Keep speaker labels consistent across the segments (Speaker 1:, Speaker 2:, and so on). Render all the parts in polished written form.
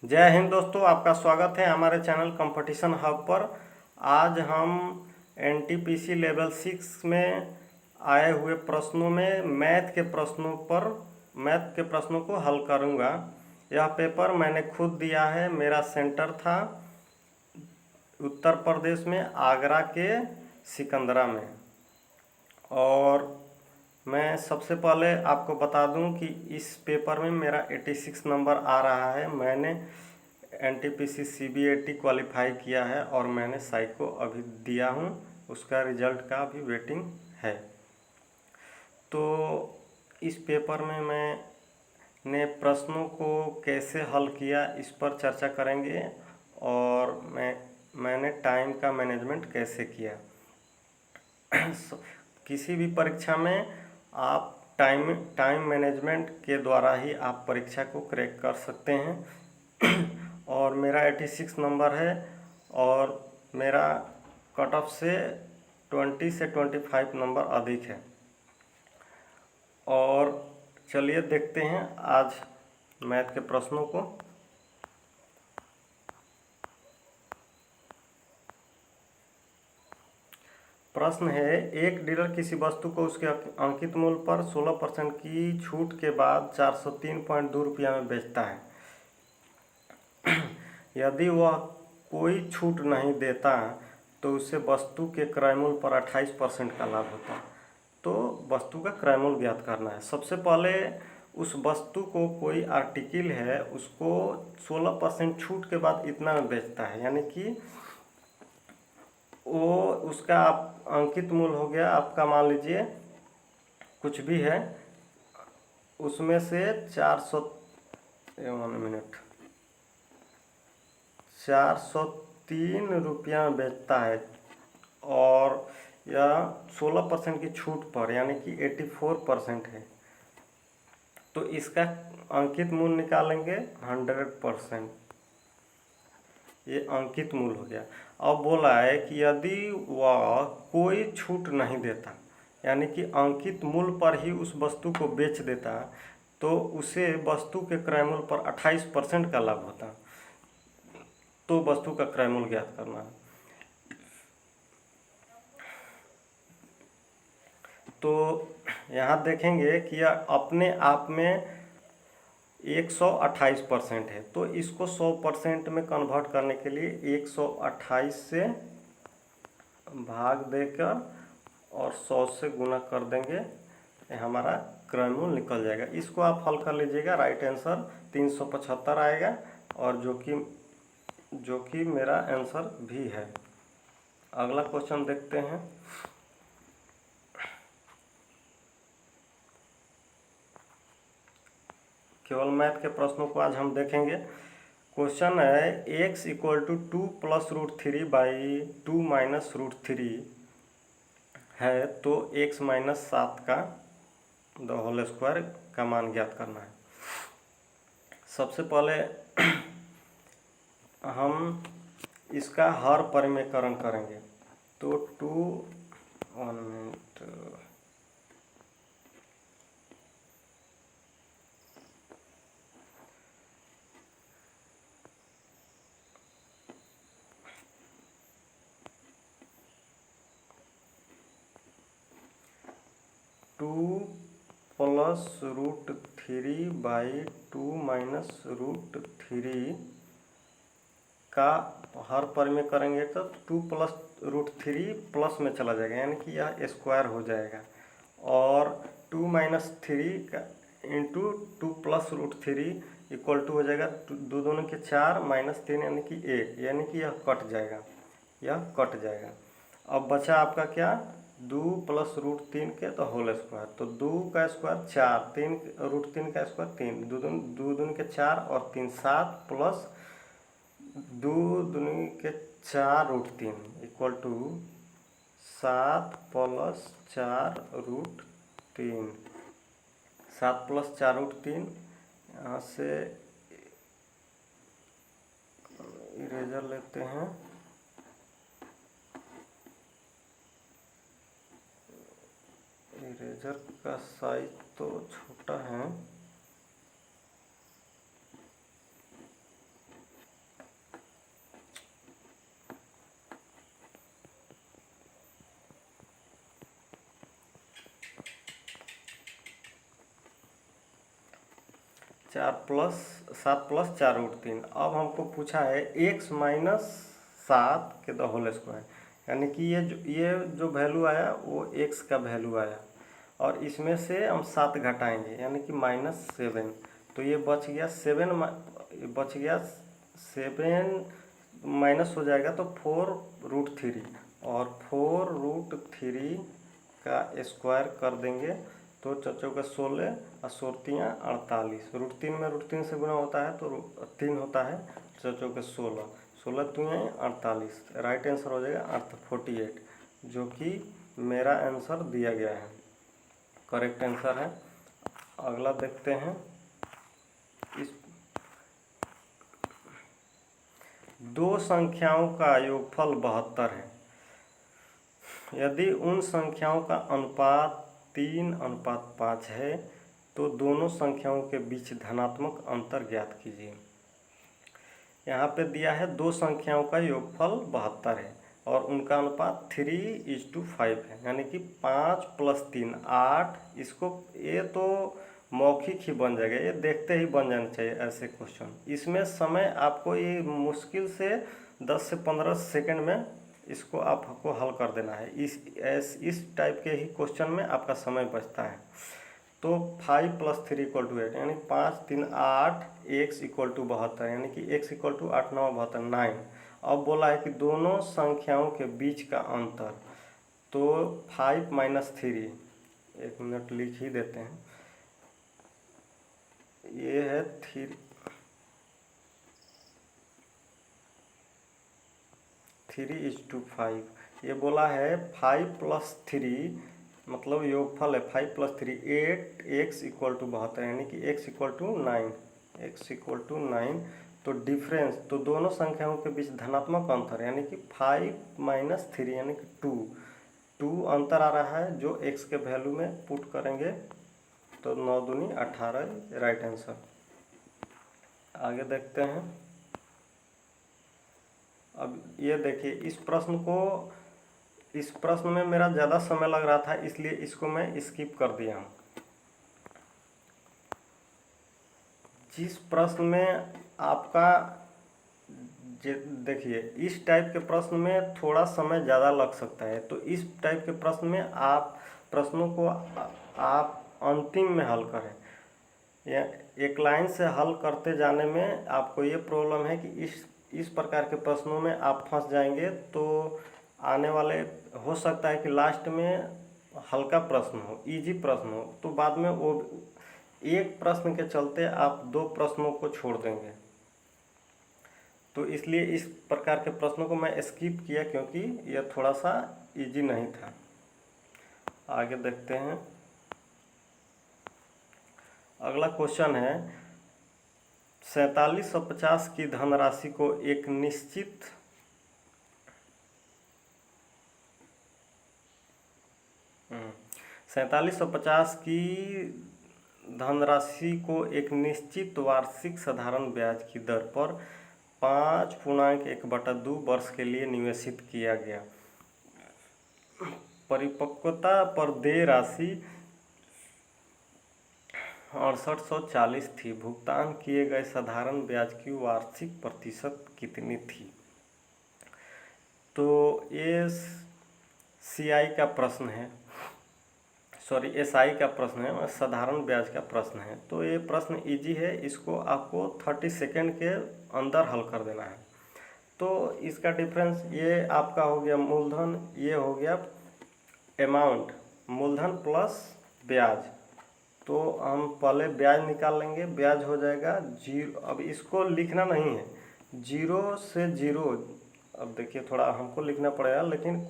Speaker 1: जय हिंद दोस्तों, आपका स्वागत है हमारे चैनल कंपटीशन हब पर। आज हम एनटीपीसी लेवल 6 में आए हुए प्रश्नों में मैथ के प्रश्नों को हल करूंगा। यह पेपर मैंने खुद दिया है। मेरा सेंटर था उत्तर प्रदेश में, आगरा के सिकंदरा में। और मैं सबसे पहले आपको बता दूं कि इस पेपर में मेरा 86 नंबर आ रहा है। मैंने एनटीपीसी सीबीएटी क्वालिफाई किया है और मैंने साइको अभी दिया हूं, उसका रिजल्ट का भी वेटिंग है। तो इस पेपर में मैंने प्रश्नों को कैसे हल किया इस पर चर्चा करेंगे, और मैंने टाइम का मैनेजमेंट कैसे किया। किसी भी परीक्षा में आप टाइम मैनेजमेंट के द्वारा ही आप परीक्षा को क्रैक कर सकते हैं। और मेरा 86 नंबर है और मेरा कट ऑफ से 20 से 25 नंबर अधिक है। और चलिए देखते हैं आज मैथ के प्रश्नों को। प्रश्न है, एक डीलर किसी वस्तु को उसके अंकित मूल्य पर 16% की छूट के बाद 403.2 रुपया में बेचता है। यदि वह कोई छूट नहीं देता तो उसे वस्तु के क्रय मूल्य पर 28% का लाभ होता है। तो वस्तु का क्रय मूल्य ज्ञात करना है। सबसे पहले उस वस्तु को, कोई आर्टिकल है, उसको 16% छूट के बाद इतना में बेचता है, यानी कि वो उसका अंकित मूल्य हो गया आपका, मान लीजिए कुछ भी है, उसमें से 403 रुपया में बेचता है, और यह 16% की छूट पर, यानी कि 84% है। तो इसका अंकित मूल्य निकालेंगे 100%। ये अंकित मूल्य हो गया। अब बोला है कि यदि वह कोई छूट नहीं देता, यानी कि अंकित मूल्य पर ही उस वस्तु को बेच देता, तो उसे वस्तु के क्रय मूल्य पर 28% का लाभ होता। तो वस्तु का क्रय मूल्य ज्ञात करना है। तो यहाँ देखेंगे कि यह अपने आप में 128% है, तो इसको 100% में कन्वर्ट करने के लिए 128 से भाग देकर और 100 से गुना कर देंगे, हमारा क्रय मूल्य निकल जाएगा। इसको आप हल कर लीजिएगा। राइट आंसर 375 आएगा, और जो कि मेरा आंसर भी है। अगला क्वेश्चन देखते हैं। केवल मैथ के प्रश्नों को आज हम देखेंगे। क्वेश्चन है, x equal to 2 plus √3 by 2 minus √3 है, तो x माइनस 7 का द होल स्क्वायर का मान ज्ञात करना है। सबसे पहले हम इसका हर परिमेयकरण करेंगे। तो 1 minute, two plus √3 by 2 minus √3 का हर परिमेय करेंगे तो 2 प्लस √3 प्लस में चला जाएगा, यानी कि यह स्क्वायर हो जाएगा। और 2 माइनस 3 का इंटू 2 प्लस √3 इक्वल टू हो जाएगा 2 दूनी के 4 माइनस 3 यानी कि 1, यानी कि यह कट जाएगा, यह कट जाएगा। अब बचा आपका क्या, 2 प्लस √3 के तो होल स्क्वायर, तो 2 का स्क्वायर 4, 3 √3 का स्क्वायर 3, 2 दूनी के 4 और 3 7, प्लस 2 दूनी के 4 √3 इक्वल टू 7 प्लस 4 √3, 7 प्लस 4 √3। यहाँ से इरेजर लेते हैं। इरेजर का साइज तो छोटा है, 7+4√3। अब हमको पूछा है x माइनस 7 के द होल स्क्वायर, यानी कि ये जो वैल्यू आया वो x का वैल्यू आया और इसमें से हम 7 घटाएंगे यानी कि -7। तो ये बच गया 7 माइनस हो जाएगा तो 4√3 और 4√3 का स्क्वायर कर देंगे तो चौचौ का 16 और 48। √3 में √3 से गुना होता है तो 3 होता है, चौचौ के 16, 16 दूनी 48। राइट आंसर हो जाएगा 48, जो कि मेरा आंसर दिया गया है, करेक्ट आंसर है। अगला देखते हैं। इस दो संख्याओं का योगफल 72 है। यदि उन संख्याओं का अनुपात 3:5 है तो दोनों संख्याओं के बीच धनात्मक अंतर ज्ञात कीजिए। यहाँ पे दिया है दो संख्याओं का योगफल 72 है और उनका अनुपात 3:5 है, यानी कि 5 + 3 8। इसको ये तो मौखिक ही बन जाएगा, ये देखते ही बन जाना चाहिए ऐसे क्वेश्चन। इसमें समय आपको ये मुश्किल से 10 से 15 सेकंड में इसको आपको हल कर देना है। इस टाइप के ही क्वेश्चन में आपका समय बचता है। तो 5 + 3 = 8, यानी 5 3 8, x = 72, यानी कि x = 8 9 72 9। अब बोला है कि दोनों संख्याओं के बीच का अंतर, तो 5 - 3, 1 मिनट लिख ही देते हैं। ये है 3:5। ये बोला है 5 + 3, मतलब योगफल है 5 + 3 8, x = 72, यानी कि x = 9, x = 9। तो डिफरेंस, तो दोनों संख्याओं के बीच धनात्मक अंतर यानी कि 5 - 3 यानी कि 2 अंतर आ रहा है, जो x के वैल्यू में पुट करेंगे तो 9 दूनी 18, राइट आंसर। आगे देखते हैं। अब ये देखिए, इस प्रश्न में मेरा ज़्यादा समय लग रहा था, इसलिए इसको मैं स्किप कर दिया हूँ। जिस प्रश्न में आपका देखिए, इस टाइप के प्रश्न में थोड़ा समय ज़्यादा लग सकता है, तो इस टाइप के प्रश्न में आप प्रश्नों को आप अंतिम में हल करें, या एक लाइन से हल करते जाने में आपको ये प्रॉब्लम है कि इस प्रकार के प्रश्नों में आप फंस जाएंगे। तो आने वाले, हो सकता है कि लास्ट में हल्का प्रश्न हो, इजी प्रश्न हो, तो बाद में वो एक प्रश्न के चलते आप 2 प्रश्नों को छोड़ देंगे। तो इसलिए इस प्रकार के प्रश्नों को मैं स्किप किया, क्योंकि यह थोड़ा सा इजी नहीं था। आगे देखते हैं। अगला क्वेश्चन है, 4750 की धनराशि को एक निश्चित धनराशि को एक निश्चित वार्षिक साधारण ब्याज की दर पर 5.1/2 वर्ष के लिए निवेशित किया गया। परिपक्वता पर देय राशि 6840 थी। भुगतान किए गए साधारण ब्याज की वार्षिक प्रतिशत कितनी थी? तो ये सीआई का प्रश्न है, सॉरी एसआई का प्रश्न है, साधारण ब्याज का प्रश्न है। तो ये प्रश्न इजी है, इसको आपको 30 सेकेंड के अंदर हल कर देना है। तो इसका डिफरेंस, ये आपका हो गया मूलधन, ये हो गया अमाउंट, मूलधन प्लस ब्याज। तो हम पहले ब्याज निकाल लेंगे, ब्याज हो जाएगा 0। अब इसको लिखना नहीं है, 0 से 0। अब देखिए, थोड़ा हमको लिखना पड़ेगा, लेकिन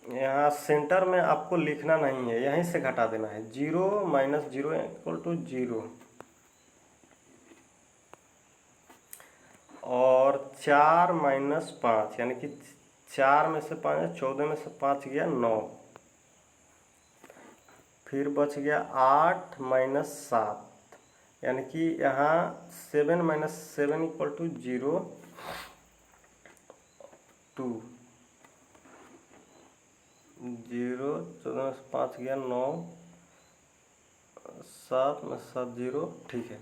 Speaker 1: यहाँ सेंटर में आपको लिखना नहीं है, यहीं से घटा देना है। 0 - 0 = 0 और 4 - 5, यानी कि 4 में से 5, 14 में से 5 गया 9, फिर बच गया 8 - 7, यानी कि यहाँ 7 - 7 = 0 2 0, 14 में से 5 गया 9, 7 में 7 0, ठीक है।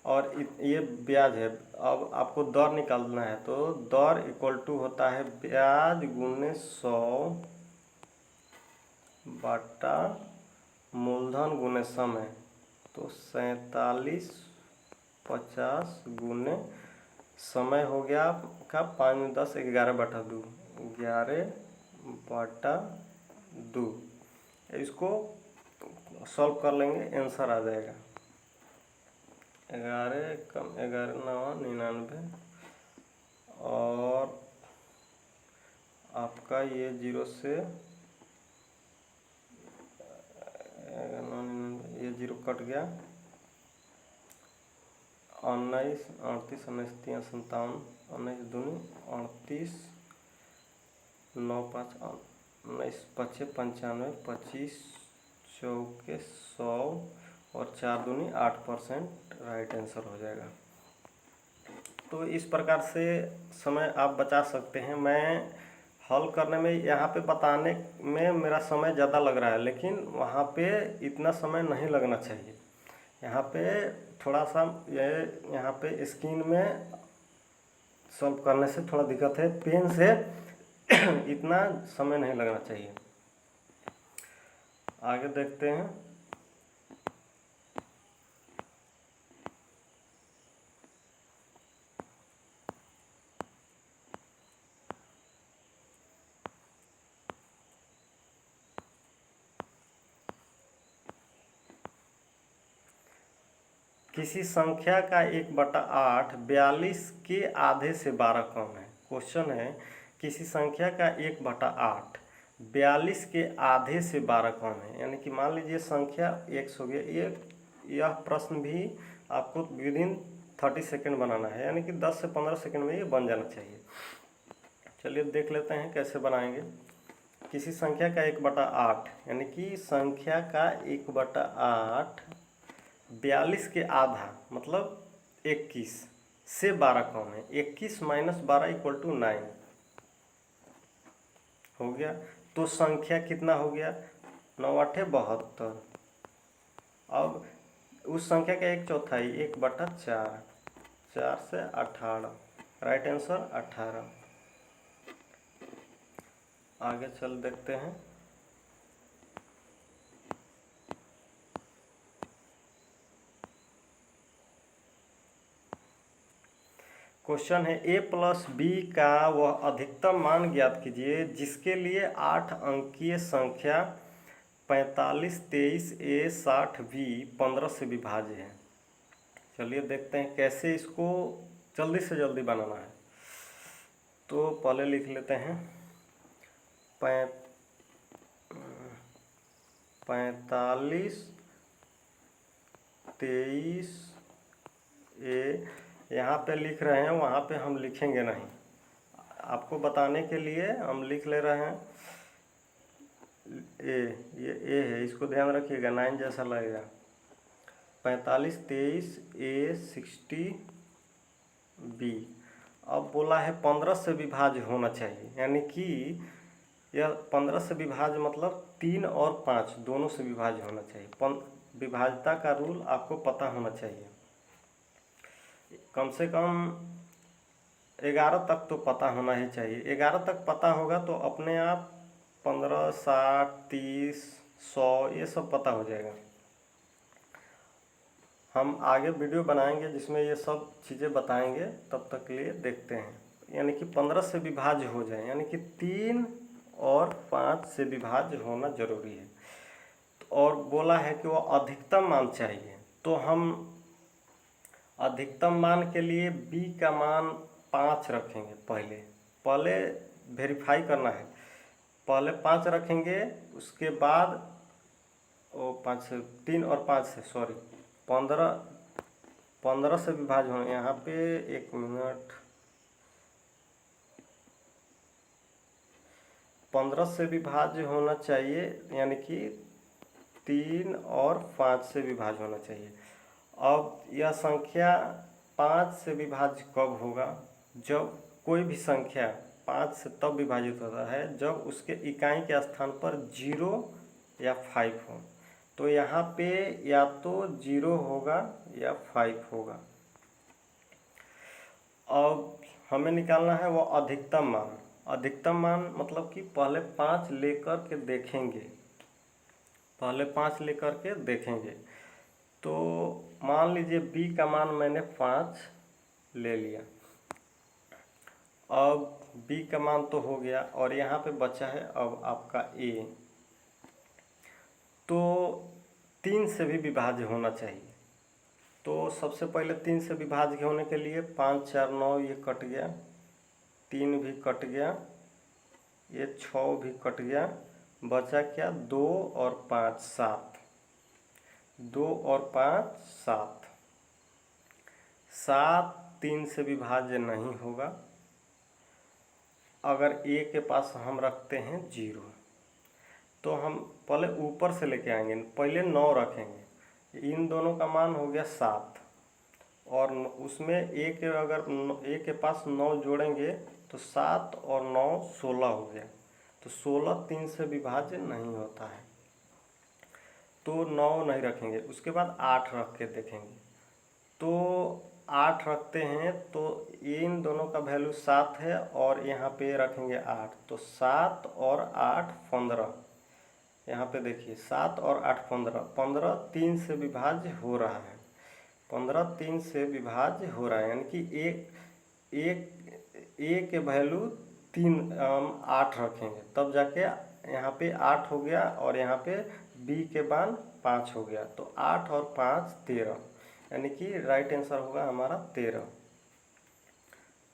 Speaker 1: और ये ब्याज है। अब आपको दर निकालना है, तो दर इक्वल टू होता है ब्याज गुने 100 बटा मूलधन गुने समय। तो 4750 गुने समय हो गया आपका 5 10 11 बटा 2, 11 बटा 2। इसको सॉल्व कर लेंगे, आंसर आ जाएगा 11 कम 11 9 99। और आपका ये 0 से ये 0 कट गया। 19 38 19 3 57 19 दूनी 38 9 5 19 5 95 25 चौके 100 और 4 दूनी 8%, राइट आंसर हो जाएगा। तो इस प्रकार से समय आप बचा सकते हैं। मैं हल करने में यहाँ पे बताने में मेरा समय ज़्यादा लग रहा है, लेकिन वहाँ पे इतना समय नहीं लगना चाहिए। यहाँ पे थोड़ा सा ये यहाँ पे स्क्रीन में सॉल्व करने से थोड़ा दिक्कत है, पेन से इतना समय नहीं लगना चाहिए। आगे देखते हैं। किसी संख्या का 1/8 42 के आधे से 12 कम है। क्वेश्चन है किसी संख्या का 1/8 42 के आधे से 12 कम है। यानी कि मान लीजिए संख्या x हो गया। यह प्रश्न भी आपको विदिन 30 सेकेंड बनाना है, यानी कि 10 से 15 सेकेंड में ये बन जाना चाहिए। चलिए देख लेते हैं कैसे बनाएंगे। किसी संख्या का 1/8 यानी कि संख्या का 1/8 42 के आधा मतलब 21 से 12 कम है। 21 माइनस 12 इक्वल टू 9 हो गया। तो संख्या कितना हो गया? 9 8 72। अब उस संख्या का 1/4 1/4, 4 से 18, राइट आंसर 18। आगे चल देखते हैं। क्वेश्चन है ए प्लस बी का वह अधिकतम मान ज्ञात कीजिए जिसके लिए 8 अंकीय संख्या 45 23 ए 60 बी 15 से विभाज्य है। चलिए देखते हैं कैसे इसको जल्दी से जल्दी बनाना है। तो पहले लिख लेते हैं 45 23 ए, यहाँ पे लिख रहे हैं, वहाँ पे हम लिखेंगे नहीं। आपको बताने के लिए हम लिख ले रहे हैं ए, ये ए है, इसको ध्यान रखिएगा, 9 जैसा लगेगा। 45 23 ए 60 बी। अब बोला है 15 से विभाज्य होना चाहिए, यानी कि यह 15 से विभाज्य मतलब 3 और 5 दोनों से विभाज्य होना चाहिए। विभाज्यता का रूल आपको पता होना चाहिए, कम से कम 11 तक तो पता होना ही चाहिए। 11 तक पता होगा तो अपने आप 15 60 30 100 ये सब पता हो जाएगा। हम आगे वीडियो बनाएंगे जिसमें ये सब चीज़ें बताएंगे, तब तक के लिए देखते हैं। यानी कि 15 से विभाज्य हो जाए, यानी कि 3 और 5 से विभाज्य होना जरूरी है। और बोला है कि वो अधिकतम मान चाहिए, तो हम अधिकतम मान के लिए b का मान 5 रखेंगे। पहले वेरीफाई करना है। पहले 5 रखेंगे, उसके बाद वो 5 से 3 और 5 से 15 से विभाज्य होना। यहाँ पे 1 मिनट, 15 से विभाज्य होना चाहिए, यानी कि 3 और 5 से विभाज्य होना चाहिए। अब यह संख्या 5 से विभाज्य कब होगा? जब कोई भी संख्या 5 से तब विभाजित होता है जब उसके इकाई के स्थान पर 0 या 5 हो। तो यहाँ पे या तो 0 होगा या 5 होगा। अब हमें निकालना है वो अधिकतम मान। अधिकतम मान मतलब कि पहले 5 लेकर के देखेंगे, पहले 5 लेकर के देखेंगे। तो मान लीजिए b का मान मैंने 5 ले लिया। अब b का मान तो हो गया और यहाँ पे बचा है अब आपका a। तो 3 से भी विभाज्य होना चाहिए। तो सबसे पहले 3 से विभाज्य होने के लिए 5 4 9 ये कट गया, 3 भी कट गया, ये 6 भी कट गया, बचा क्या 2 और 5 7, 2 और 5 7। 7 3 से विभाज्य नहीं होगा। अगर a के पास हम रखते हैं 0, तो हम पहले ऊपर से लेके आएंगे, पहले 9 रखेंगे। इन दोनों का मान हो गया 7 और उसमें a के अगर a के पास 9 जोड़ेंगे तो 7 और 9 16 हो गया। तो 16 3 से विभाज्य नहीं होता है, तो 9 नहीं रखेंगे। उसके बाद 8 रख के देखेंगे, तो 8 रखते हैं तो इन दोनों का वैल्यू 7 है और यहाँ पे रखेंगे 8, तो 7 और 8 15। यहाँ पे देखिए 7 और 8 15, 15 3 से विभाज्य हो रहा है, 15 3 से विभाज्य हो रहा है। यानी कि एक के वैल्यू 8 रखेंगे तब जाके यहाँ पे 8 हो गया और यहाँ पे b के मान 5 हो गया। तो 8 और 5 13, यानी कि राइट आंसर होगा हमारा 13।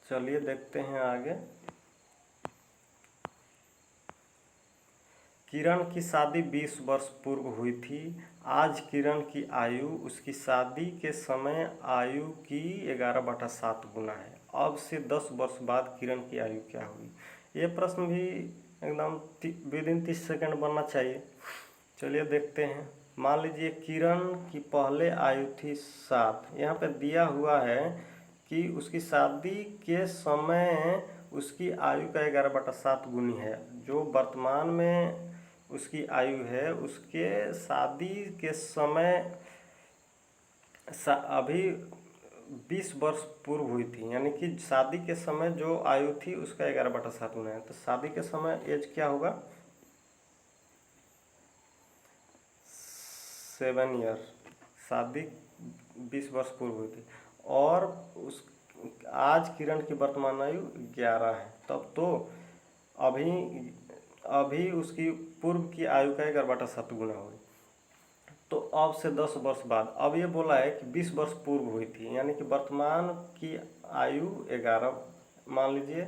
Speaker 1: चलिए देखते हैं आगे। किरण की शादी 20 वर्ष पूर्व हुई थी। आज किरण की आयु उसकी शादी के समय आयु की 11/7 गुना है। अब से 10 वर्ष बाद किरण की आयु क्या हुई? ये प्रश्न भी एकदम विदिन 30 सेकंड बनना चाहिए। चलिए देखते हैं। मान लीजिए किरण की पहले आयु थी 7। यहाँ पे दिया हुआ है कि उसकी शादी के समय उसकी आयु का 11/7 गुनी है। जो वर्तमान में उसकी आयु है उसके शादी के समय अभी 20 वर्ष पूर्व हुई थी, यानी कि शादी के समय जो आयु थी उसका 11/7 गुना है। तो शादी के समय एज क्या होगा? 7 ईयर। शादी 20 वर्ष पूर्व हुई थी और उस आज किरण की वर्तमान आयु 11 है। तब तो अभी उसकी पूर्व की आयु का 11/7 गुना हुई। तो अब से 10 वर्ष बाद, अब ये बोला है कि 20 वर्ष पूर्व हुई थी, यानी कि वर्तमान की आयु 11 मान लीजिए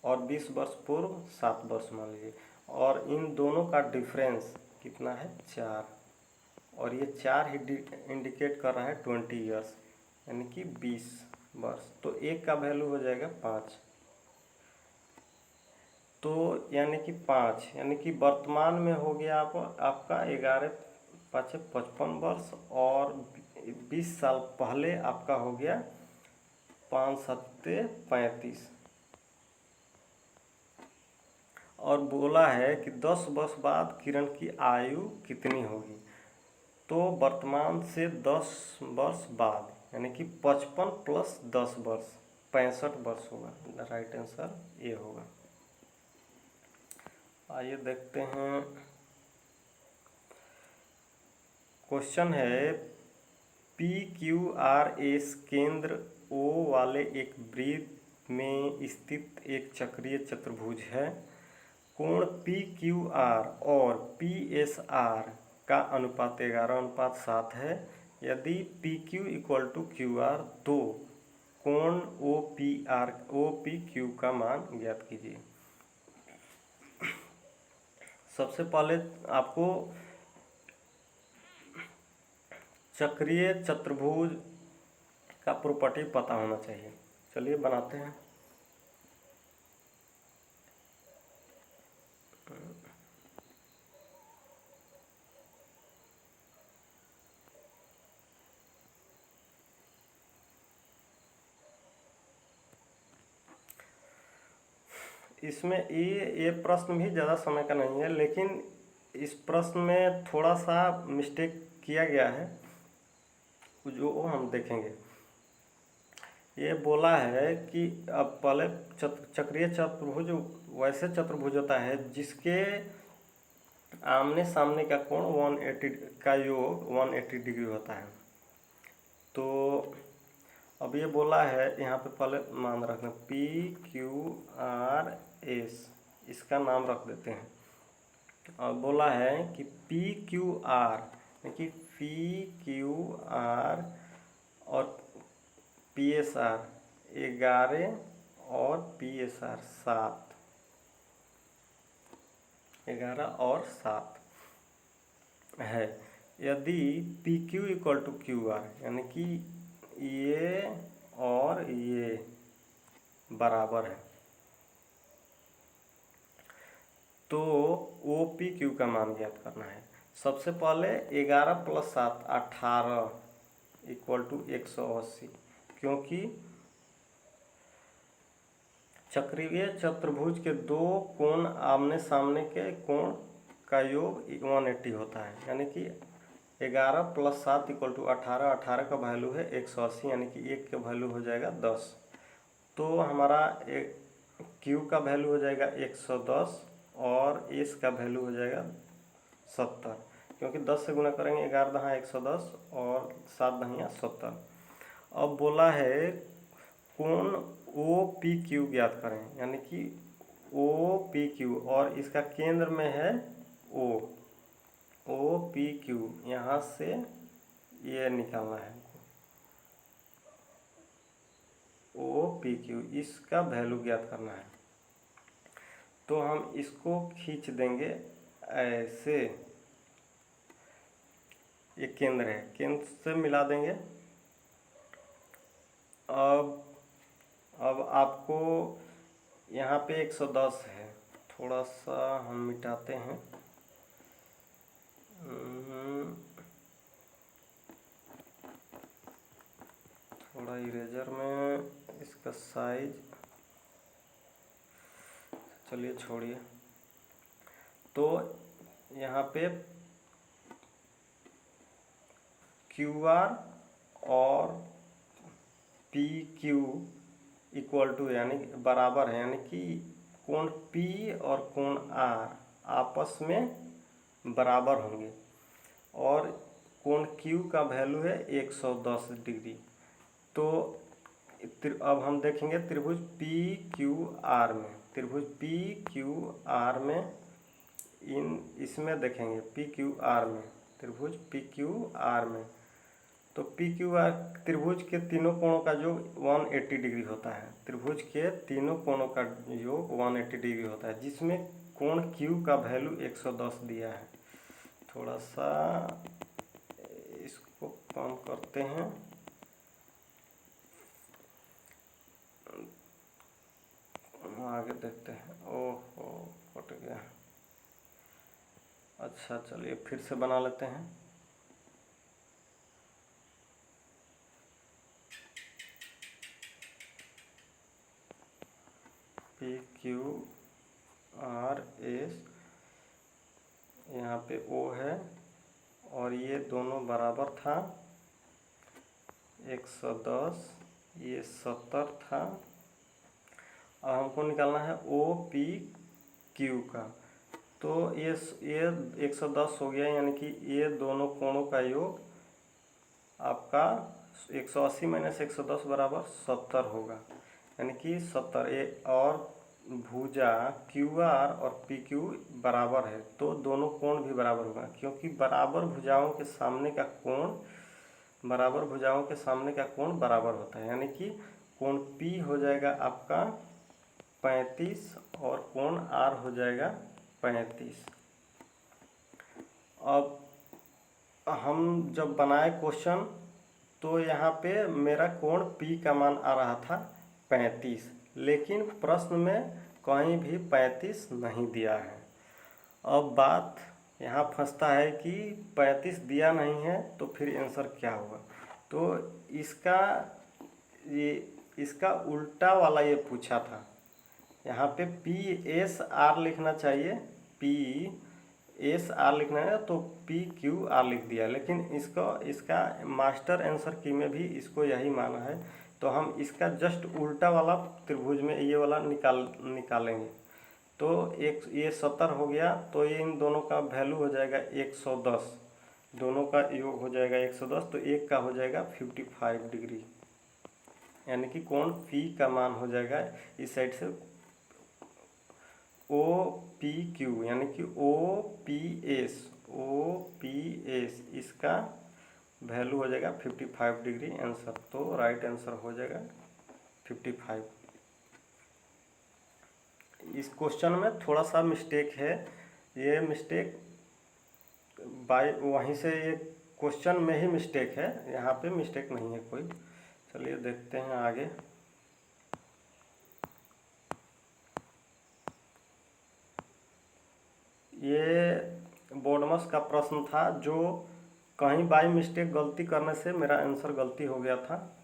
Speaker 1: और 20 वर्ष पूर्व 7 वर्ष मान लीजिए, और इन दोनों का डिफरेंस कितना है? 4, और ये 4 ही इंडिकेट कर रहा है 20 ईयर्स, यानी कि 20 वर्ष। तो एक का वैल्यू हो जाएगा 5, तो यानी कि 5, यानी कि वर्तमान में हो गया आपका 11 5 55 वर्ष, और 20 साल पहले आपका हो गया 5 7 35। और बोला है कि 10 वर्ष बाद किरण की आयु कितनी होगी? तो वर्तमान से 10 वर्ष बाद, यानी कि 55 प्लस 10 वर्ष 65 वर्ष होगा। राइट आंसर ये होगा। आइए देखते हैं। क्वेश्चन है PQRS केंद्र O वाले एक वृत्त में स्थित एक चक्रीय चतुर्भुज है। कोण PQR और PSR का अनुपात 11:7 है। यदि PQ = QR तो कोण OPQ का मान ज्ञात कीजिए। सबसे पहले आपको चक्रीय चतुर्भुज का प्रॉपर्टी पता होना चाहिए। चलिए बनाते हैं। इसमें ये प्रश्न भी ज़्यादा समय का नहीं है, लेकिन इस प्रश्न में थोड़ा सा मिस्टेक किया गया है, जो हम देखेंगे। ये बोला है कि अब पहले चक्रीय चतुर्भुज वैसे चतुर्भुज होता है जिसके आमने सामने का कोण 180 का योग 180 डिग्री होता है। तो अब ये बोला है, यहाँ पे पहले मान रखना PQRS, इसका नाम रख देते हैं। और बोला है कि PQR यानी कि PQR और PSR 11 और PSR 7, 11 और 7 है। यदि PQ इक्वल टू QR यानी कि ये और ये बराबर है, तो OPQ का मान ज्ञात करना है। सबसे पहले 11 प्लस 7 18 इक्वल टू 180, क्योंकि चक्रीय चतुर्भुज के दो कोण आमने सामने के कोण का योग 180 होता है, यानी कि 11 प्लस 7 इक्वल टू 18, 18 का वैल्यू है 180, यानी कि 1 का वैल्यू हो जाएगा 10। तो हमारा Q का वैल्यू हो जाएगा 110 और S का वैल्यू हो जाएगा 70, क्योंकि 10 से गुना करेंगे 11 दहा 110 और 7 दहिया 70। अब बोला है कोण OPQ ज्ञात करें, यानी कि OPQ और इसका केंद्र में है OPQ, यहाँ से ये निकालना है OPQ, इसका वैल्यू ज्ञात करना है। तो हम इसको खींच देंगे ऐसे, ये केंद्र है, केंद्र से मिला देंगे। अब आपको यहाँ पे 110 है, थोड़ा सा हम मिटाते हैं। थोड़ा इरेजर में इसका साइज, चलिए छोड़िए। तो यहाँ पे QR और PQ इक्वल टू यानी बराबर है, यानी कि कोण P और कोण R आपस में बराबर होंगे, और कोण Q का वैल्यू है 110 डिग्री। तो अब हम देखेंगे त्रिभुज PQR में, त्रिभुज PQR में इसमें देखेंगे PQR में, त्रिभुज PQR में। तो PQR त्रिभुज के तीनों कोणों का योग 180 डिग्री होता है, त्रिभुज के तीनों कोणों का योग 180 डिग्री होता है, जिसमें कोण Q का वैल्यू 110 दिया है। थोड़ा सा इसको कम करते हैं, आगे देखते हैं। ओहो कट गया। अच्छा चलिए फिर से बना लेते हैं। PQRS, यहाँ पे O है और ये दोनों बराबर था, 110, ये 70 था। अब हमको निकालना है OPQ का। तो ये 110 हो गया, यानी कि ये दोनों कोणों का योग आपका 180 माइनस 110 बराबर 70 होगा, यानी कि 70। ये और भुजा QR और PQ बराबर है, तो दोनों कोण भी बराबर होगा, क्योंकि बराबर भुजाओं के सामने का कोण बराबर होता है, यानी कि कोण P हो जाएगा आपका 35 और कोण R हो जाएगा 35। अब हम जब बनाए क्वेश्चन, तो यहाँ पे मेरा कोण P का मान आ रहा था 35, लेकिन प्रश्न में कहीं भी 35 नहीं दिया है। अब बात यहाँ फंसता है कि 35 दिया नहीं है तो फिर आंसर क्या होगा। तो इसका उल्टा वाला ये पूछा था, यहाँ पे PSR लिखना चाहिए, एस आर लिखना है तो पी क्यू आर लिख दिया, लेकिन इसका मास्टर आंसर की में भी इसको यही माना है, तो हम इसका जस्ट उल्टा वाला त्रिभुज में ये वाला निकालेंगे। तो एक ये 70 हो गया, तो ये इन दोनों का वैल्यू हो जाएगा 110, दोनों का योग हो जाएगा 110, तो एक का हो जाएगा 55 डिग्री, यानी कि कोण पी का मान हो जाएगा इस साइड से ओ पी क्यू, यानी कि ओ पी एस, इसका वैल्यू हो जाएगा 55 डिग्री आंसर। तो राइट आंसर हो जाएगा 55। इस क्वेश्चन में थोड़ा सा मिस्टेक है, ये मिस्टेक बाय वहीं से, ये क्वेश्चन में ही मिस्टेक है, यहाँ पे मिस्टेक नहीं है कोई। चलिए देखते हैं आगे। ये बोर्डमस का प्रश्न था, जो कहीं बाई मिस्टेक गलती करने से मेरा आंसर गलती हो गया था।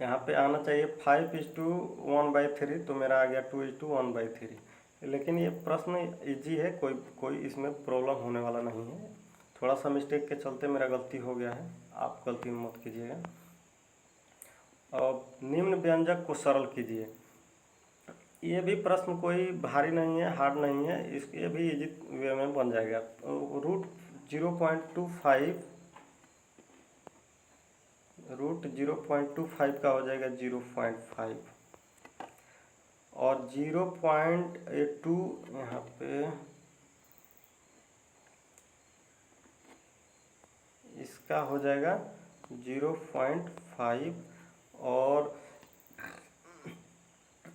Speaker 1: यहाँ पे आना चाहिए 5:1/3, तो मेरा आ गया 2:1/3। लेकिन ये प्रश्न इजी है, कोई इसमें प्रॉब्लम होने वाला नहीं है। थोड़ा सा मिस्टेक के चलते मेरा गलती हो गया है, आप गलती मत कीजिएगा। और निम्न व्यंजक को सरल कीजिए। ये भी प्रश्न कोई भारी नहीं है, हार्ड नहीं है, ये भी इजी वे में बन जाएगा। रूट 0.25 का हो जाएगा 0.5, और 0.2 यहाँ पे इसका हो जाएगा 0.5, और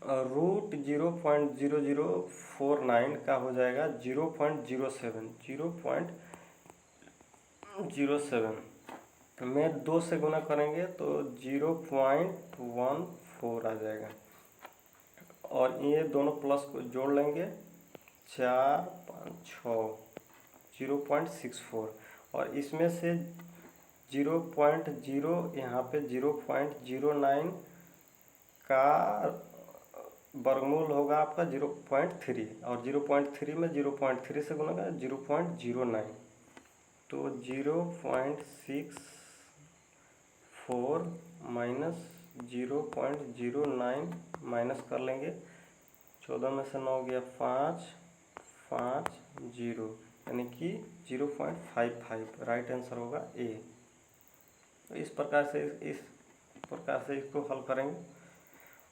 Speaker 1: रूट 0.0049 का हो जाएगा 0.07 में 2 से गुना करेंगे तो 0.14 आ जाएगा, और ये दोनों प्लस को जोड़ लेंगे 4 5 6 0.64, और इसमें से 0.0 यहाँ पे 0.09 का वर्गमूल होगा आपका 0.3, और 0.3 में 0.3 से गुना करें 0.09, तो 0.64 माइनस 0.09 माइनस कर लेंगे, 14 में से 9 गया 5 5 0, यानी कि 0.55। राइट आंसर होगा ए। तो इस प्रकार से इसको हल करेंगे।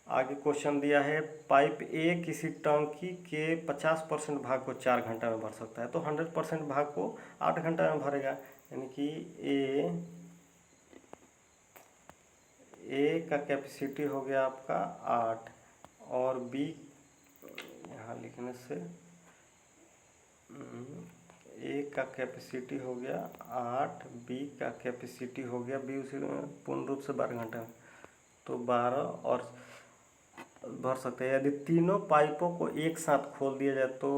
Speaker 1: आगे क्वेश्चन दिया है, पाइप ए किसी टंकी के 50% भाग को 4 घंटा में भर सकता है, तो 100% भाग को 8 घंटा में भरेगा, यानी कि ए का कैपेसिटी हो गया आपका 8, और बी यहाँ लिखने से ए का कैपेसिटी हो गया 8, बी का कैपेसिटी हो गया, बी उसी पूर्ण रूप से 12 घंटा में, तो 12 और भर सकते हैं। यदि तीनों पाइपों को एक साथ खोल दिया जाए तो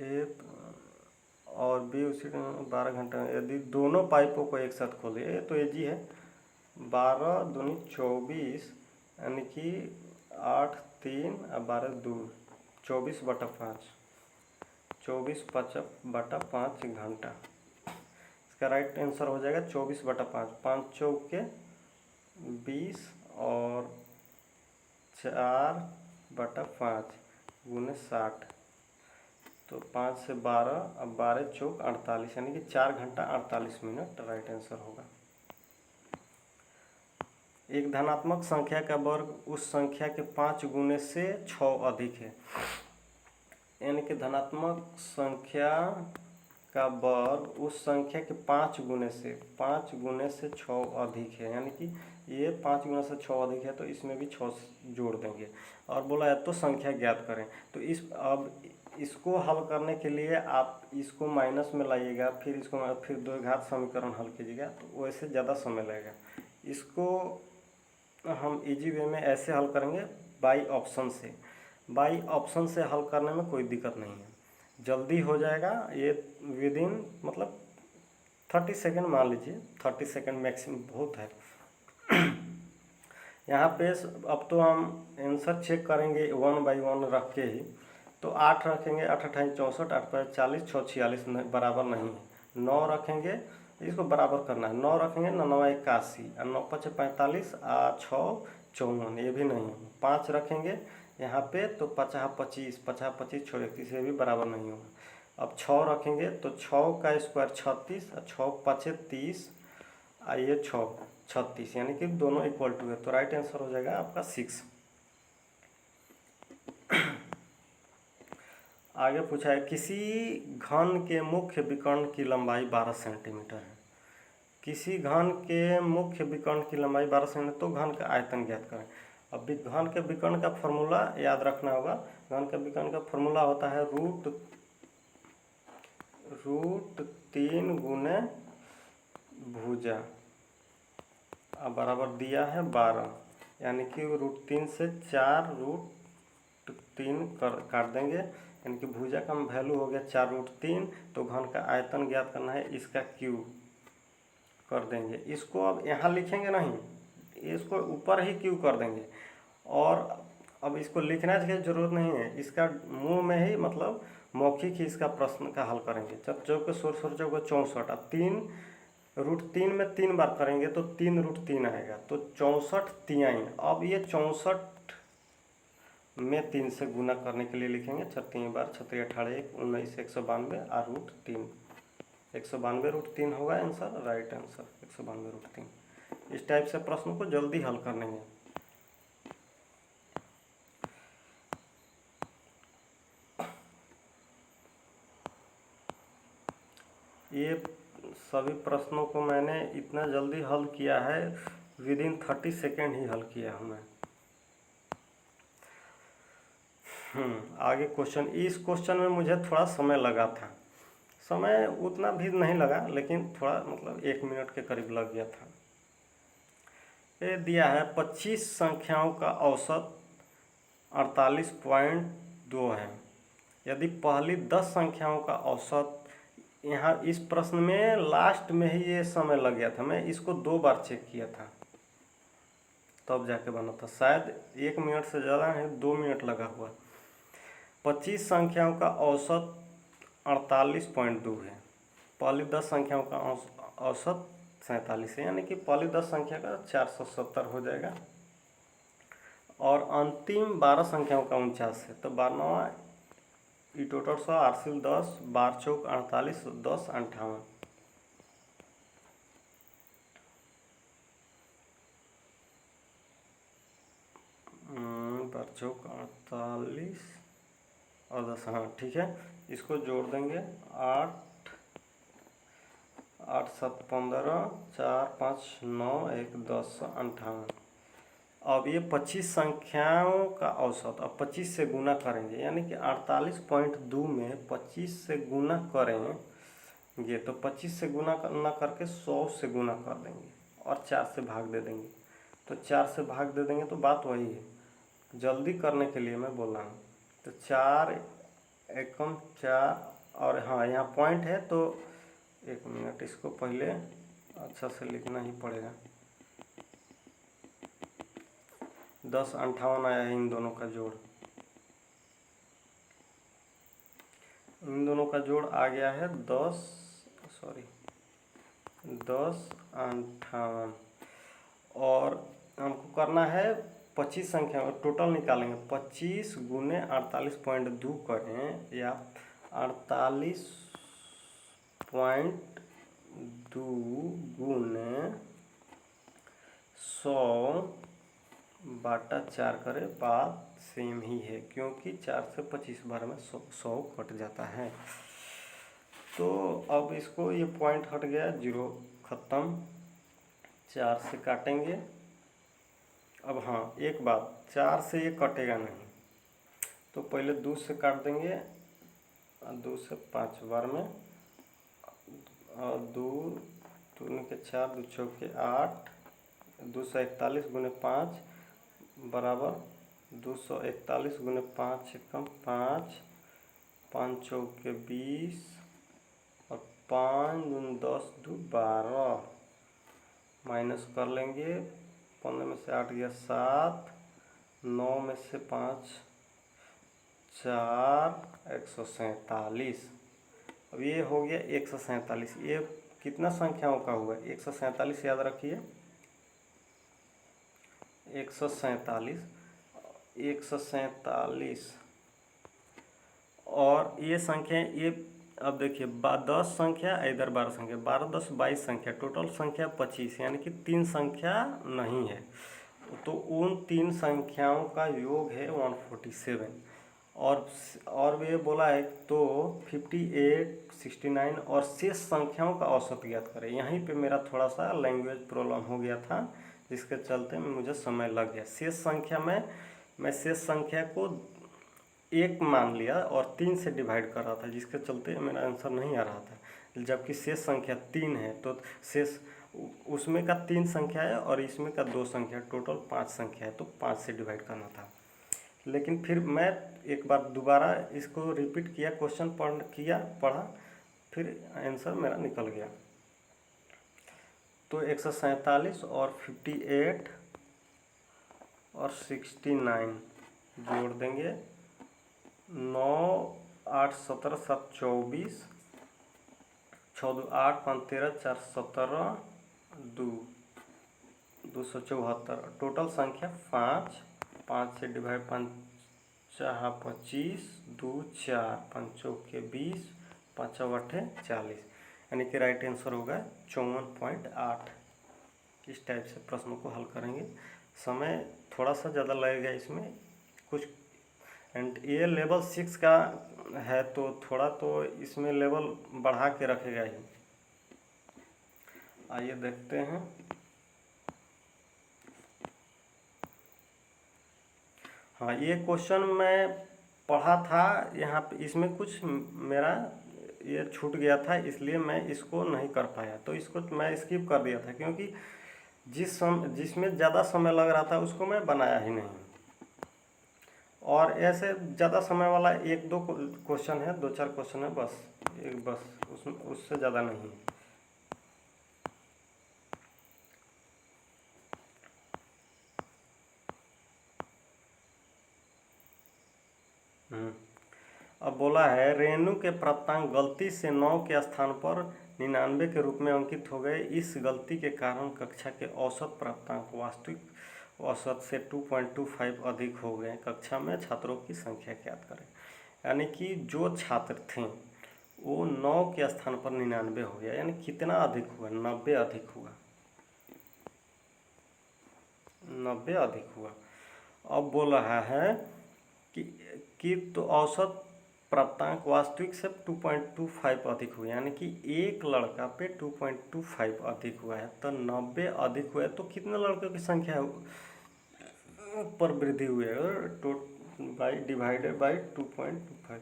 Speaker 1: ए और बी उसी 12 घंटे में, यदि दोनों पाइपों को एक साथ खोल दिया तो इजी है, 12 दूनी 24, यानी कि 8 3 और 12 2 24/5, 24/5 घंटा। इसका राइट आंसर हो जाएगा 24/5, 5 चौके 20 और 4/5 गुने 60, तो 5 से 12 और 12 चौक 48, यानी कि 4 घंटा 48 मिनट राइट आंसर होगा। एक धनात्मक संख्या का वर्ग उस संख्या के 5 गुने से 6 अधिक है, यानी कि धनात्मक संख्या का वर्ग उस संख्या के 5 गुने से 6 अधिक है, यानी कि ये 5 गुना से 6 अधिक है, तो इसमें भी 6 जोड़ देंगे, और बोला है तो संख्या ज्ञात करें। तो अब इसको हल करने के लिए आप इसको माइनस में लाइएगा, फिर द्विघात समीकरण हल कीजिएगा, तो वैसे ज़्यादा समय लगेगा। इसको हम इजी वे में ऐसे हल करेंगे, बाई ऑप्शन से हल करने में कोई दिक्कत नहीं है, जल्दी हो जाएगा ये, विदिन मतलब 30 सेकेंड मान लीजिए, 30 सेकेंड मैक्सिमम बहुत है। यहाँ पे अब तो हम आंसर चेक करेंगे 1/1 रख के ही। तो 8 रखेंगे, 8 अट्ठाईस 64, 8 5 40, 6 46 बराबर नहीं है। 9 रखेंगे, इसको बराबर करना है। 9 रखेंगे, 9 9 81, 9 5 45, 6 54, ये भी नहीं है। 5 रखेंगे यहाँ पे तो 50 25, 50 25 6 31, ये भी बराबर नहीं होगा। अब 6 रखेंगे तो 6 का स्क्वायर 36, 6 5 30, ये 6 36, यानी कि दोनों इक्वल टू है। तो राइट आंसर हो जाएगा आपका 6। आगे पूछा है किसी घन के मुख्य विकर्ण की लंबाई 12 सेंटीमीटर है। किसी घन के मुख्य विकर्ण की लंबाई 12 सेंटीमीटर, तो घन का आयतन ज्ञात करें। अब घन के विकर्ण का फॉर्मूला याद रखना होगा। घन के विकर्ण का फॉर्मूला होता है रूट 3 गुने भुजा बराबर दिया है 12, यानी कि √3 से 4 √3 काट देंगे, यानी कि भुजा का वैल्यू हो गया 4√3। तो घन का आयतन ज्ञात करना है, इसका क्यूब कर देंगे। इसको अब यहाँ लिखेंगे नहीं, इसको ऊपर ही क्यूब कर देंगे। और अब इसको लिखना की जरूरत नहीं है, इसका मुंह में ही मतलब मौखिक ही इसका प्रश्न का हल करेंगे। जब चौक 16 चौक 64, 3 √3 में 3 बार करेंगे तो 3√3 आएगा, तो 64 तिहाई। अब ये 64 में 3 से गुना करने के लिए लिखेंगे 3 बार 6 18 1 19 192 और √3, 192 √3 होगा आंसर, राइट आंसर 192 √3। इस टाइप से प्रश्न को जल्दी हल कर लेंगे। ये सभी प्रश्नों को मैंने इतना जल्दी हल किया है, विदिन 30 सेकेंड ही हल किया हूँ मैं। आगे क्वेश्चन, इस क्वेश्चन में मुझे थोड़ा समय लगा था। समय उतना भी नहीं लगा, लेकिन थोड़ा मतलब 1 मिनट के करीब लग गया था। ये दिया है 25 संख्याओं का औसत 48.2 है। यदि पहली 10 संख्याओं का औसत, यहाँ इस प्रश्न में लास्ट में ही ये समय लग गया था, मैं इसको 2 बार चेक किया था तब जाके बना था। शायद 1 मिनट से ज़्यादा है, 2 मिनट लगा हुआ। 25 संख्याओं का औसत 48.2 है। पहली 10 संख्याओं का औसत 47 है, यानी कि पहली 10 संख्या का 470 हो जाएगा। और अंतिम 12 संख्याओं का 49 है, तो 12वां ई टोटल 100 आरसिल 10 12 चौक 48 10 58। बार चौक 48 और 10, हाँ ठीक है। इसको जोड़ देंगे 8 8 7 15 4 5 9 1 10 58। अब ये 25 संख्याओं का औसत, अब 25 से गुना करेंगे, यानी कि 48.2 में 25 से गुना करेंगे तो 25 से गुना ना करके 100 से गुना कर देंगे और 4 से भाग दे देंगे। तो 4 से भाग दे देंगे तो बात वही है, जल्दी करने के लिए मैं बोल रहा हूँ। तो 4 एकम 4, और हाँ यहाँ पॉइंट है तो 1 मिनट, इसको पहले अच्छा से लिखना ही पड़ेगा। 10 58 आया है इन दोनों का जोड़, इन दोनों का जोड़ आ गया है 10 58। और हमको करना है 25 संख्या टोटल निकालेंगे। 25 गुने 48.2 करें या 48.2 गुने 100/4 करें, बात सेम ही है, क्योंकि 4 से 25 बार में 100 कट जाता है। तो अब इसको ये पॉइंट हट गया, 0 ख़त्म। 4 से काटेंगे। अब हाँ एक बात, 4 से ये कटेगा नहीं, तो पहले 2 से काट देंगे, 2 से 5 बार में, 2 दूनी के 4 2 चौके 8, 241 गुने 5 बराबर 241 गुने 5 एकम 5, 5 चौके 20 और 5 दूनी 10 2 12 माइनस कर लेंगे 15 में से 8 गया 7, 9 में से 5 4, 147। अब ये हो गया 147। ये कितना संख्याओं का हुआ? 147 याद रखिए, 147, 147। और ये संख्या ये अब देखिए 10 संख्या, इधर 12 संख्या, 12 10 22 संख्या, टोटल संख्या 25, यानी कि 3 संख्या नहीं है। तो उन 3 संख्याओं का योग है 147। और ये बोला है तो 58, 69 और शेष संख्याओं का औसत ज्ञात करें। यहीं पे मेरा थोड़ा सा लैंग्वेज प्रॉब्लम हो गया था, जिसके चलते मुझे समय लग गया। शेष संख्या में मैं शेष संख्या को 1 मान लिया और 3 से डिवाइड कर रहा था, जिसके चलते मेरा आंसर नहीं आ रहा था। जबकि शेष संख्या 3 है, तो शेष उसमें का 3 संख्या है और इसमें का 2 संख्या, टोटल 5 संख्या है, तो 5 से डिवाइड करना था। लेकिन फिर मैं एक बार दोबारा इसको रिपीट किया, क्वेश्चन पढ़ा, फिर आंसर मेरा निकल गया। तो 147 और 58 और 69 जोड़ देंगे, 9 8 17 7 24, 6 2 8 5 13 4 17 2 274। टोटल संख्या 5, 5 से डिवाइड, 5 4 25, 2 4, 5 चौके 20, 5 8 40, यानी कि राइट आंसर होगा 54.8। इस टाइप से प्रश्नों को हल करेंगे। समय थोड़ा सा ज़्यादा लगेगा इसमें कुछ, एंड ये लेवल 6 का है, तो थोड़ा तो इसमें लेवल बढ़ा के रखेगा ही। आइए देखते हैं। हाँ, ये क्वेश्चन मैं पढ़ा था यहाँ पे, इसमें कुछ मेरा ये छूट गया था, इसलिए मैं इसको नहीं कर पाया। तो इसको मैं स्किप कर दिया था, क्योंकि जिसमें ज़्यादा समय लग रहा था उसको मैं बनाया ही नहीं। और ऐसे ज़्यादा समय वाला 1-2 क्वेश्चन है, 2-4 क्वेश्चन है बस उससे ज़्यादा नहीं। अब बोला है रेणु के प्राप्तांक गलती से 9 के स्थान पर 99 के रूप में अंकित हो गए। इस गलती के कारण कक्षा के औसत प्राप्तांक वास्तविक औसत से 2.25 अधिक हो गए। कक्षा में छात्रों की संख्या ज्ञात करें। यानी कि जो छात्र थे वो 9 के स्थान पर 99 हो गया, यानी कितना अधिक हुआ? 90 अधिक हुआ, 90 अधिक हुआ। अब बोल रहा है कि तो औसत प्राप्तांक वास्तविक से 2.25 अधिक हुआ, यानी कि एक लड़का पे 2.25 अधिक हुआ है। तो 90 अधिक हुआ है, तो कितने लड़कों की संख्या पर वृद्धि हुई है? डिवाइडेड बाई 2.25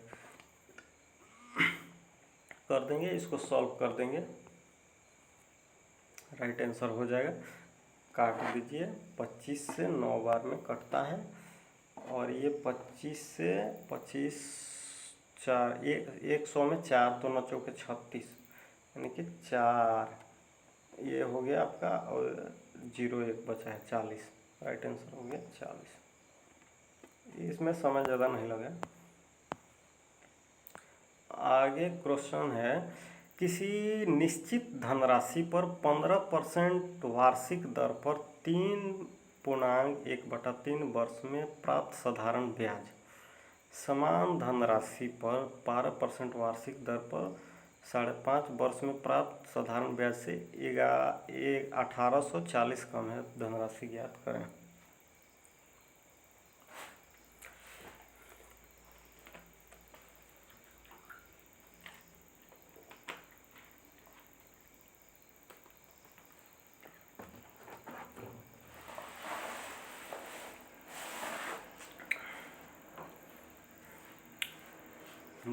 Speaker 1: कर देंगे, इसको सॉल्व कर देंगे, राइट आंसर हो जाएगा। काट दीजिए, 25 से 9 बार में कटता है, और ये 25 से 25 4 100 में 4, तो 9 चौके 36, यानी कि 4, ये हो गया आपका, और 0 1 बचा है 40, राइट आंसर हो गया 40। इसमें समय ज़्यादा नहीं लगा। आगे क्वेश्चन है, किसी निश्चित धनराशि पर 15% वार्षिक दर पर 3.1/3 वर्ष में प्राप्त साधारण ब्याज समान धनराशि पर 12% वार्षिक दर पर 5.5 वर्ष में प्राप्त साधारण ब्याज से 1840 कम है। धनराशि ज्ञात करें।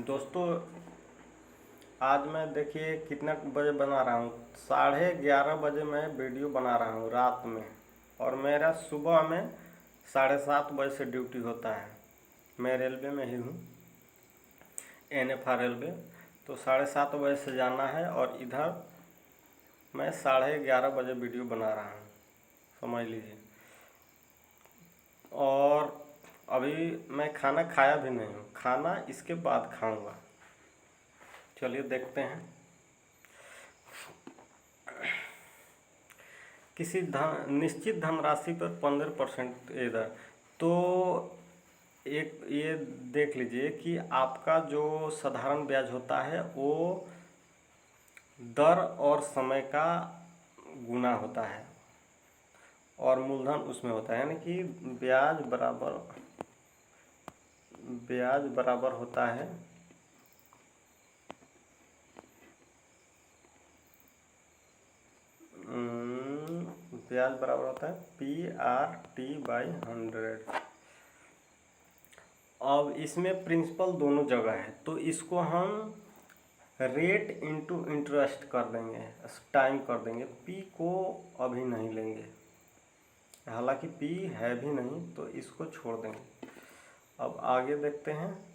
Speaker 1: दोस्तों आज मैं देखिए कितना बजे बना रहा हूँ, 11:30 बजे मैं वीडियो बना रहा हूँ रात में, और मेरा सुबह में 7:30 बजे से ड्यूटी होता है। मैं रेलवे में ही हूँ, NFR रेलवे, तो 7:30 बजे से जाना है, और इधर मैं 11:30 बजे वीडियो बना रहा हूँ, समझ लीजिए। और अभी मैं खाना खाया भी नहीं हूँ, खाना इसके बाद खाऊंगा। चलिए देखते हैं। किसी निश्चित धनराशि पर 15% दर, तो एक ये देख लीजिए कि आपका जो साधारण ब्याज होता है वो दर और समय का गुना होता है और मूलधन उसमें होता है, यानी कि ब्याज बराबर होता है ब्याज बराबर होता है PRT/100। अब इसमें प्रिंसिपल दोनों जगह है, तो इसको हम रेट इंटू इंटरेस्ट कर देंगे, टाइम कर देंगे। पी को अभी नहीं लेंगे, हालांकि पी है भी नहीं, तो इसको छोड़ देंगे। अब आगे देखते हैं।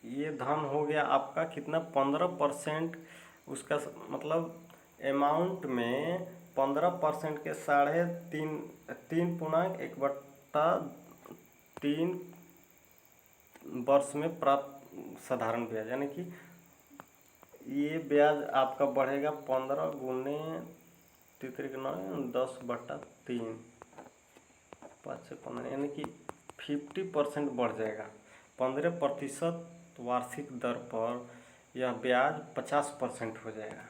Speaker 1: ये धन हो गया आपका कितना, 15%। उसका मतलब अमाउंट में 15% के 3.1/3 वर्ष में प्राप्त साधारण ब्याज, यानी कि ये ब्याज आपका बढ़ेगा 15 गुने 10/3, 5 से 15, यानी कि 50% बढ़ जाएगा। 15% वार्षिक दर पर यह ब्याज 50% हो जाएगा।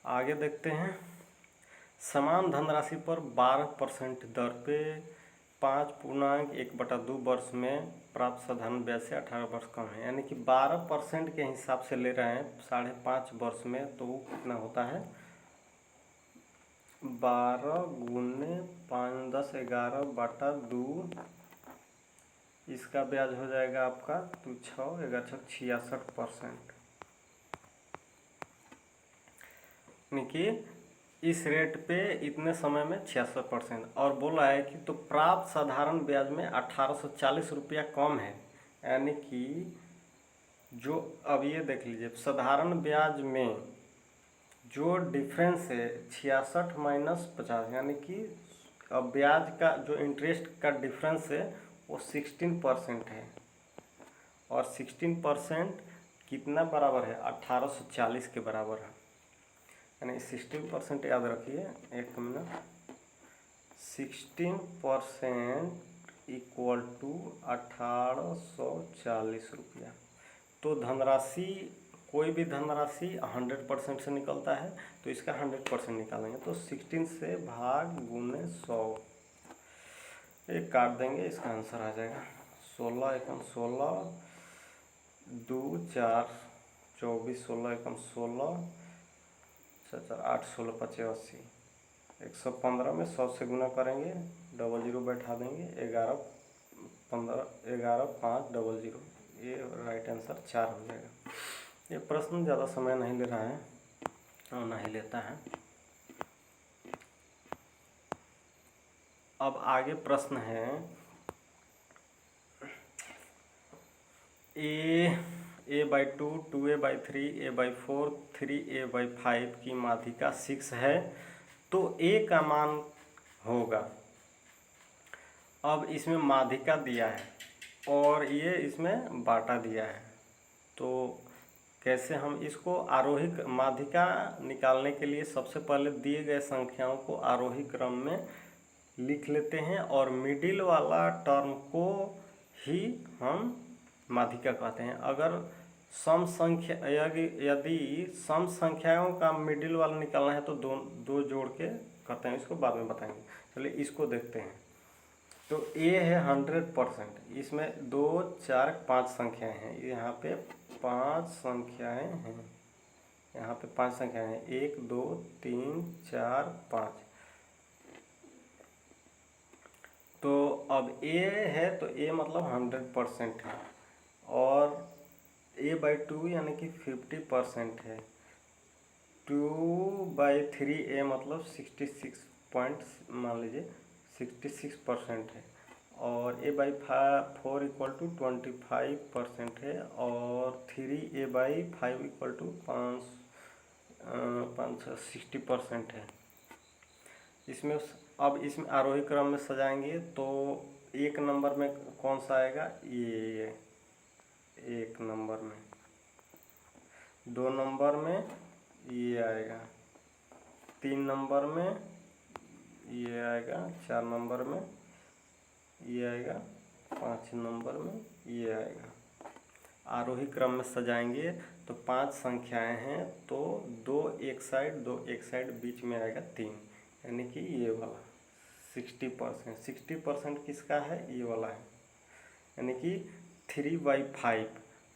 Speaker 1: आगे देखते हैं। समान धनराशि पर 12% दर पे 5.1/2 वर्ष में प्राप्त साधारण ब्याज से 18 वर्ष कम है, यानी कि 12% के हिसाब से ले रहे हैं 5.5 वर्ष में, तो वो कितना होता है 12 गुने 5 10 11/2। इसका ब्याज हो जाएगा आपका 6 11 66%, यानी कि इस रेट पे इतने समय में 66%। और बोला है कि तो प्राप्त साधारण ब्याज में 1840 रुपया कम है, यानी कि जो अब ये देख लीजिए साधारण ब्याज में जो डिफरेंस है 66 माइनस 50, यानी कि अब ब्याज का जो इंटरेस्ट का डिफरेंस है वो 16% है, और 16% कितना बराबर है 1840 के बराबर है, यानी 16% याद रखिए, एक मिनट। 16% इक्वल टू 1840 रुपया। तो धनराशि, कोई भी धनराशि 100% से निकलता है, तो इसका 100% निकालेंगे, तो 16 से भाग गुने 100 एक काट देंगे, इसका आंसर आ जाएगा 16 एकम 16 2 4 24 16 एकम 16 8 16 85 115 में 100 से गुना करेंगे, 00 बैठा देंगे, 11 15 11 5 00, ये राइट आंसर 4 हो जाएगा। ये प्रश्न ज़्यादा समय नहीं ले रहा है और नहीं लेता है। अब आगे प्रश्न है a/2 2a/3 a/4 3a/5 की माध्यिका 6 है, तो a का मान होगा। अब इसमें माध्यिका दिया है और ये इसमें बाटा दिया है, तो कैसे हम इसको आरोही माध्यिका निकालने के लिए सबसे पहले दिए गए संख्याओं को आरोही क्रम में लिख लेते हैं और मिडिल वाला टर्म को ही हम माध्यिका कहते हैं। अगर सम संख्या यदि सम संख्याओं का मिडिल वाला निकालना है तो दो जोड़ के करते हैं, इसको बाद में बताएंगे। चलिए इसको देखते हैं। तो a है 100%, इसमें 2 4 5 संख्याएं हैं, यहाँ पे 5 संख्याएं हैं, यहाँ पे 5 संख्याएं हैं, 1 2 3 4 5। तो अब a है तो a मतलब 100% है, और a/2 यानी कि 50% है, 2/3a मतलब 66 पॉइंट मान लीजिए 66% है, और a/4 इक्वल टू 25% है, और 3a/5 इक्वल टू 60% है। इसमें अब इसमें आरोही क्रम में सजाएंगे तो 1 नंबर में कौन सा आएगा, ये 1 नंबर में, 2 नंबर में ये आएगा, 3 नंबर में ये आएगा, 4 नंबर में ये आएगा, 5 नंबर में ये आएगा। आरोही क्रम में सजाएंगे तो 5 संख्याएं हैं, तो 2 एक साइड 2 एक साइड, बीच में आएगा 3, यानी कि ये वाला 60%। 60% किसका है, ये वाला है, यानी कि 3/5।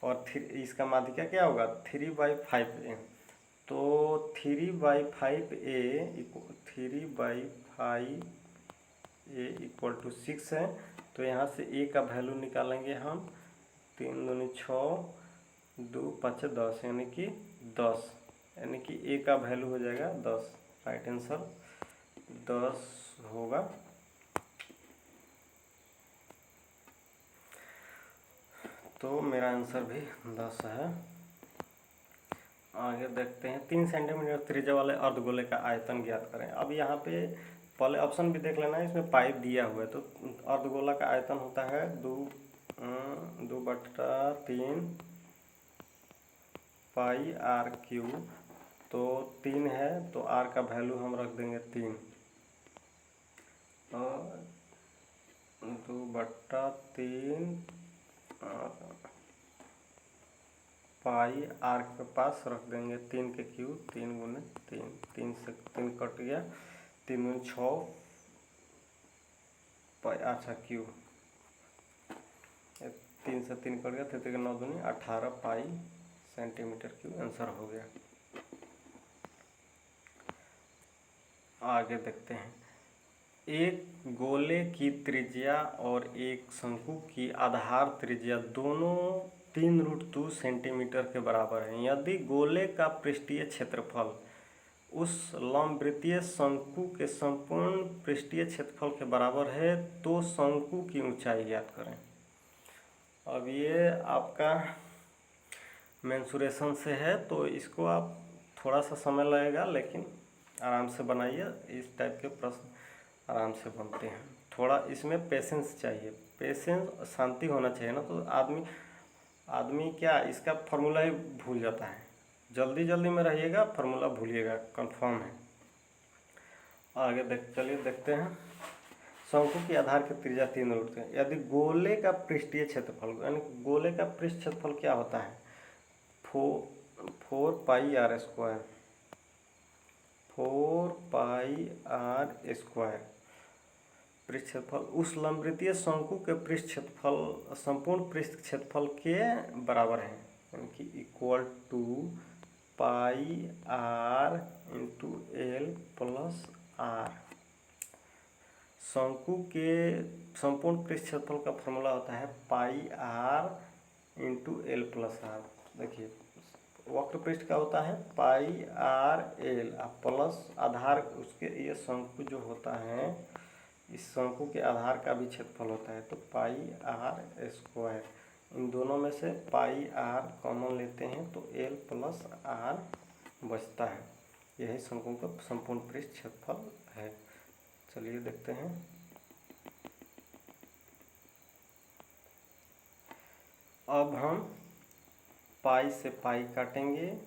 Speaker 1: और इसका माध्यिका क्या होगा, 3/5A। तो 3/5A इक्वल टू 6 है। तो यहाँ से A का वैल्यू निकालेंगे हम, 3 दूनी 6, 2 5 10, यानी कि 10, यानी कि A का वैल्यू हो जाएगा 10। राइट आंसर 10 होगा। तो मेरा आंसर भी 10 है। आगे देखते हैं, 3 सेंटीमीटर त्रिज्या वाले अर्धगोले का आयतन ज्ञात करें। अब यहाँ पे पहले ऑप्शन भी देख लेना है, इसमें पाइप दिया हुआ है। तो अर्धगोला का आयतन होता है 2/3 पाई आर क्यू। तो 3 है, तो आर का वैल्यू हम रख देंगे 3, और 2/3 पाई आर के पास रख देंगे 3 के क्यू, 3 गुने 3, 3 से 3 कट गया, 3 गुने 6 पाई, अच्छा क्यू, 3 से 3 कट गया, 3 9 दूनी 18 पाई सेंटीमीटर क्यूब आंसर हो गया। आगे देखते हैं, एक गोले की त्रिज्या और एक शंकु की आधार त्रिज्या दोनों 3√2 सेंटीमीटर के बराबर है। यदि गोले का पृष्ठीय क्षेत्रफल उस लंबवृत्तीय शंकु के संपूर्ण पृष्ठीय क्षेत्रफल के बराबर है तो शंकु की ऊंचाई ज्ञात करें। अब ये आपका मेंसुरेशन से है, तो इसको आप थोड़ा सा समय लगेगा, लेकिन आराम से बनाइए। इस टाइप के प्रश्न आराम से बनते हैं। थोड़ा इसमें पेशेंस चाहिए, पेशेंस, शांति होना चाहिए ना। तो आदमी क्या इसका फॉर्मूला ही भूल जाता है। जल्दी जल्दी में रहिएगा, फॉर्मूला भूलिएगा, कंफर्म है। आगे चलिए देखते हैं, शंकु की आधार की त्रिज्या 3√2 है। यदि गोले का पृष्ठीय क्षेत्रफल, यानी गोले का पृष्ठ क्षेत्रफल क्या होता है, 4 pi R square, 4 pi R square पृष्ठ क्षेत्रफल उस लंबवृत्तीय शंकु के पृष्ठ क्षेत्रफल संपूर्ण पृष्ठ क्षेत्रफल के बराबर है, यानी कि equal to pi R into L plus R. शंकु के संपूर्ण पृष्ठ क्षेत्रफल का फॉर्मूला होता है pi R into L plus R. देखिए वक्र पृष्ठ का होता है पाई आर एल प्लस आधार, उसके ये शंकु जो होता है, इस शंकु के आधार का भी क्षेत्रफल होता है, तो पाई आर स्क्वायर। इन दोनों में से पाई आर कॉमन लेते हैं तो एल प्लस आर बचता है। यही शंकु का संपूर्ण पृष्ठ क्षेत्रफल है। चलिए देखते हैं, अब हम पाई से पाई काटेंगे,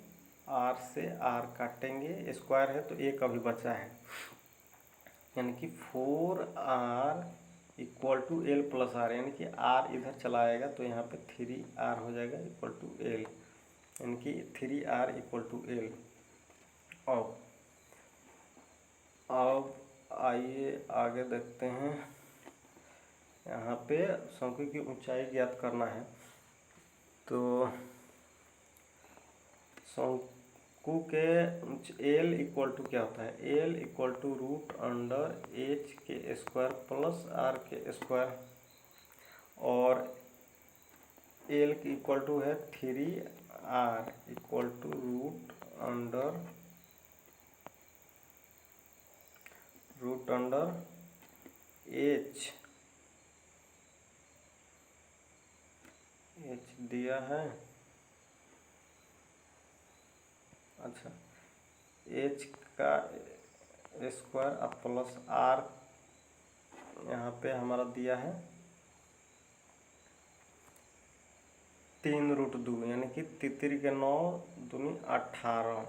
Speaker 1: आर से आर काटेंगे, स्क्वायर है तो एक अभी बचा है, यानी कि 4r equal to L plus R, यानी कि r इधर चला आएगा तो यहाँ पे 3r हो जाएगा इक्वल टू एल, यानी कि 3r इक्वल टू एल। अब आइए आगे देखते हैं, यहाँ पे शंकु की ऊंचाई ज्ञात करना है। तो शंकु के एल इक्वल टू क्या होता है, एल इक्वल टू √अंडर के स्क्वायर प्लस आर के स्क्वायर, और एल की इक्वल टू है 3r equal to √under H दिया है, अच्छा एच का स्क्वायर अब प्लस आर, यहाँ पे हमारा दिया है 3√2 यानी कि 3 के 9 दूनी 18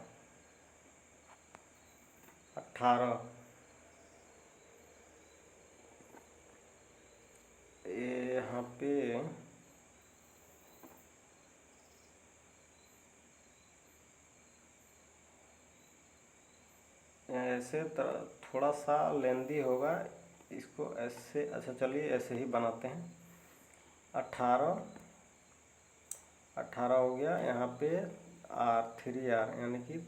Speaker 1: यहाँ पे ऐसे थोड़ा सा लेंदी होगा, इसको ऐसे, अच्छा चलिए ऐसे ही बनाते हैं। 18 हो गया, यहाँ पे R3R यानी कि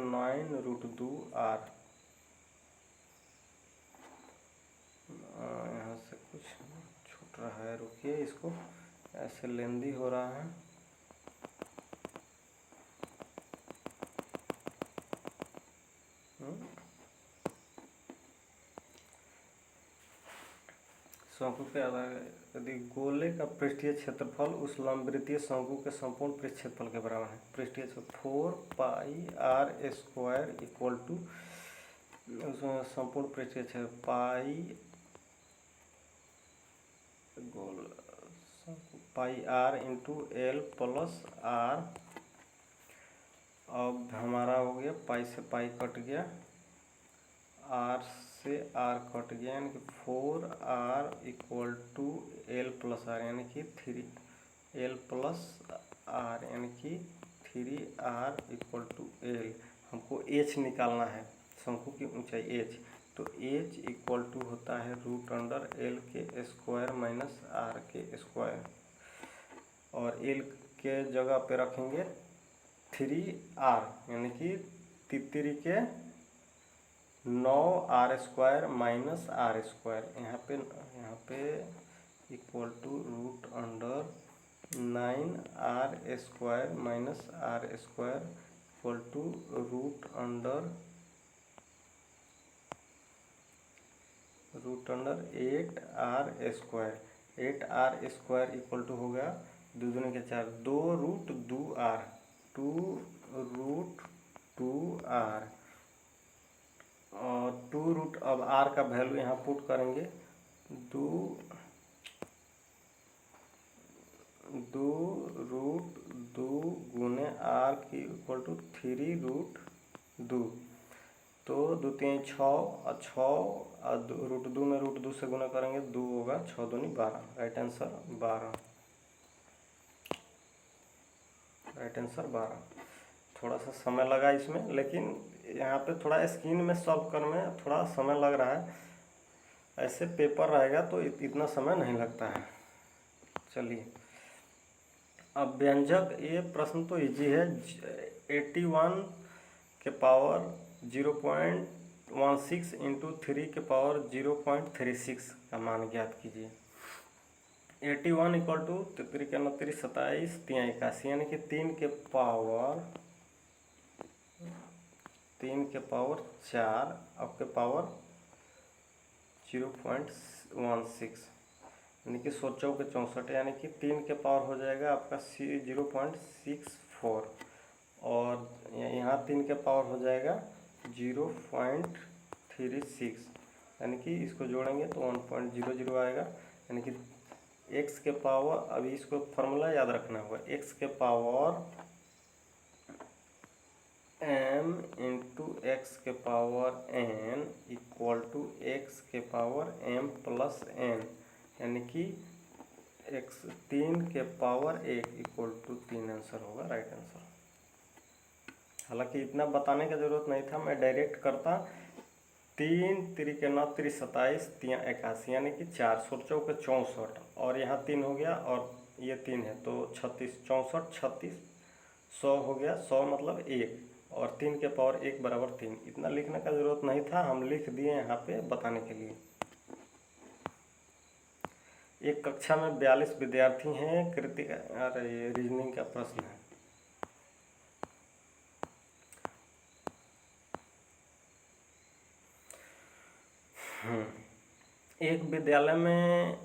Speaker 1: 9√2 R। यहाँ से कुछ छूट रहा है, रुकिए, इसको ऐसे लेंदी हो रहा है। शंकु के आधार यदि गोले का पृष्ठीय क्षेत्रफल उस लंबवृत्तीय शंकु के संपूर्ण पृष्ठ क्षेत्रफल के बराबर है। पृष्ठीय क्षेत्रफल 4πr² इक्वल टू उसमें संपूर्ण पृष्ठीय क्षेत्र πr into L plus R। अब हमारा हो गया, पाई से पाई कट गया, R से R कट गया, यानी कि 4R equal to L plus R यानी कि 3L प्लस R यानी कि 3R इक्वल टू L। हमको H निकालना है, शंकु की ऊंचाई H, तो H इक्वल टू होता है √L के स्क्वायर माइनस R के स्क्वायर, और L के जगह पे रखेंगे 3R यानी कि 3 के 9R² माइनस R², यहाँ पे equal to √9R² minus R² equal to √8R²। 8R² equal to हो गया 2 दूनी के 4, 2√2R, 2√2R, और 2 अब R का वैल्यू यहाँ पुट करेंगे, 2√2 गुने R की इक्वल टू 3√2, तो 2 3 6 और 6 और √2 में √2 से गुना करेंगे 2 होगा, 6 दूनी 12, राइट आंसर 12, राइट आंसर 12। थोड़ा सा समय लगा इसमें, लेकिन यहाँ पे थोड़ा स्क्रीन में सॉल्व करने में थोड़ा समय लग रहा है, ऐसे पेपर रहेगा तो इतना समय नहीं लगता है। चलिए अब व्यंजक, ये प्रश्न तो इजी है। 81 के पावर 0.16 इंटू 3 के पावर 0.36 का मान ज्ञात कीजिए। 81 इक्वल टू 3 के 29 27 3 81 यानी कि 3 के पावर 4 आपके पावर 0.16 यानी कि 100 यानी कि 3 के पावर हो जाएगा आपका 0.64, और यहाँ 3 के पावर हो जाएगा 0.36 यानी कि इसको जोड़ेंगे तो 1.00 आएगा, यानी कि x के पावर, अभी इसको फॉर्मूला याद रखना होगा, x के पावर m इंटू x के power n equal to x के पावर m प्लस n, यानी कि x 3 के पावर 1 इक्वल टू 3 आंसर होगा, राइट आंसर। हालांकि इतना बताने का ज़रूरत नहीं था, मैं डायरेक्ट करता। 3 3 के 9 3 27 3 81 यानी कि 4 4 के 64, और यहाँ 3 हो गया और ये 3 है तो 36, 64 36 100 हो गया, 100 मतलब 1, और 3 के पावर 1 बराबर 3। इतना लिखने का ज़रूरत नहीं था, हम लिख दिए यहाँ पे बताने के लिए। एक कक्षा में 42 विद्यार्थी हैं, कृतिका, अरे ये रीजनिंग का प्रश्न है। एक विद्यालय में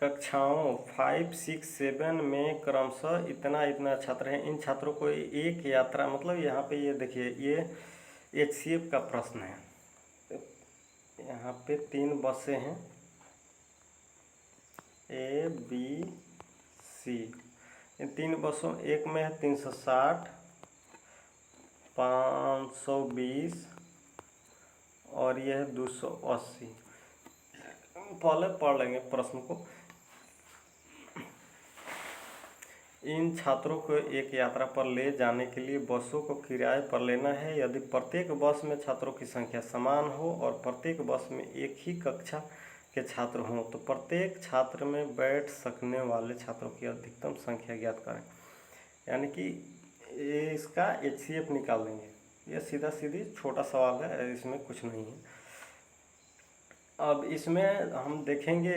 Speaker 1: कक्षाओं 5, 6, 7 में क्रमशः इतना इतना छात्र हैं। इन छात्रों को एक यात्रा, मतलब यहाँ पे ये देखिए, ये HCF का प्रश्न है। यहाँ पे 3 बसें हैं A, B, C। इन 3 बसों, एक में है 360, 520 और यह है 280। पहले पढ़ लेंगे प्रश्न को। इन छात्रों को एक यात्रा पर ले जाने के लिए बसों को किराए पर लेना है। यदि प्रत्येक बस में छात्रों की संख्या समान हो और प्रत्येक बस में एक ही कक्षा के छात्र हों तो प्रत्येक छात्र में बैठ सकने वाले छात्रों की अधिकतम संख्या ज्ञात करें। यानी कि इसका HCF निकाल देंगे। यह सीधा सीधी छोटा सवाल है, इसमें कुछ नहीं है। अब इसमें हम देखेंगे,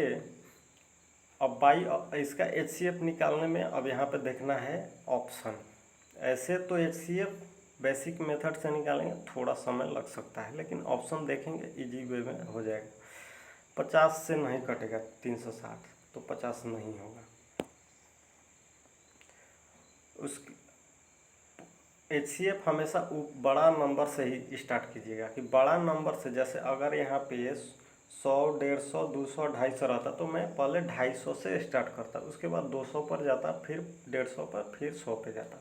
Speaker 1: अब इसका HCF निकालने में अब यहाँ पे देखना है ऑप्शन। ऐसे तो HCF बेसिक मेथड से निकालेंगे, थोड़ा समय लग सकता है, लेकिन ऑप्शन देखेंगे इजी वे में हो जाएगा। 50 से नहीं कटेगा 360, तो 50 नहीं होगा। उस HCF हमेशा बड़ा नंबर से ही स्टार्ट कीजिएगा, कि बड़ा नंबर से, जैसे अगर यहाँ पे 100, 150, 200, 250 रहता तो मैं पहले 250 से स्टार्ट करता, उसके बाद 200 पर जाता, फिर 150 पर, फिर 100 पे जाता।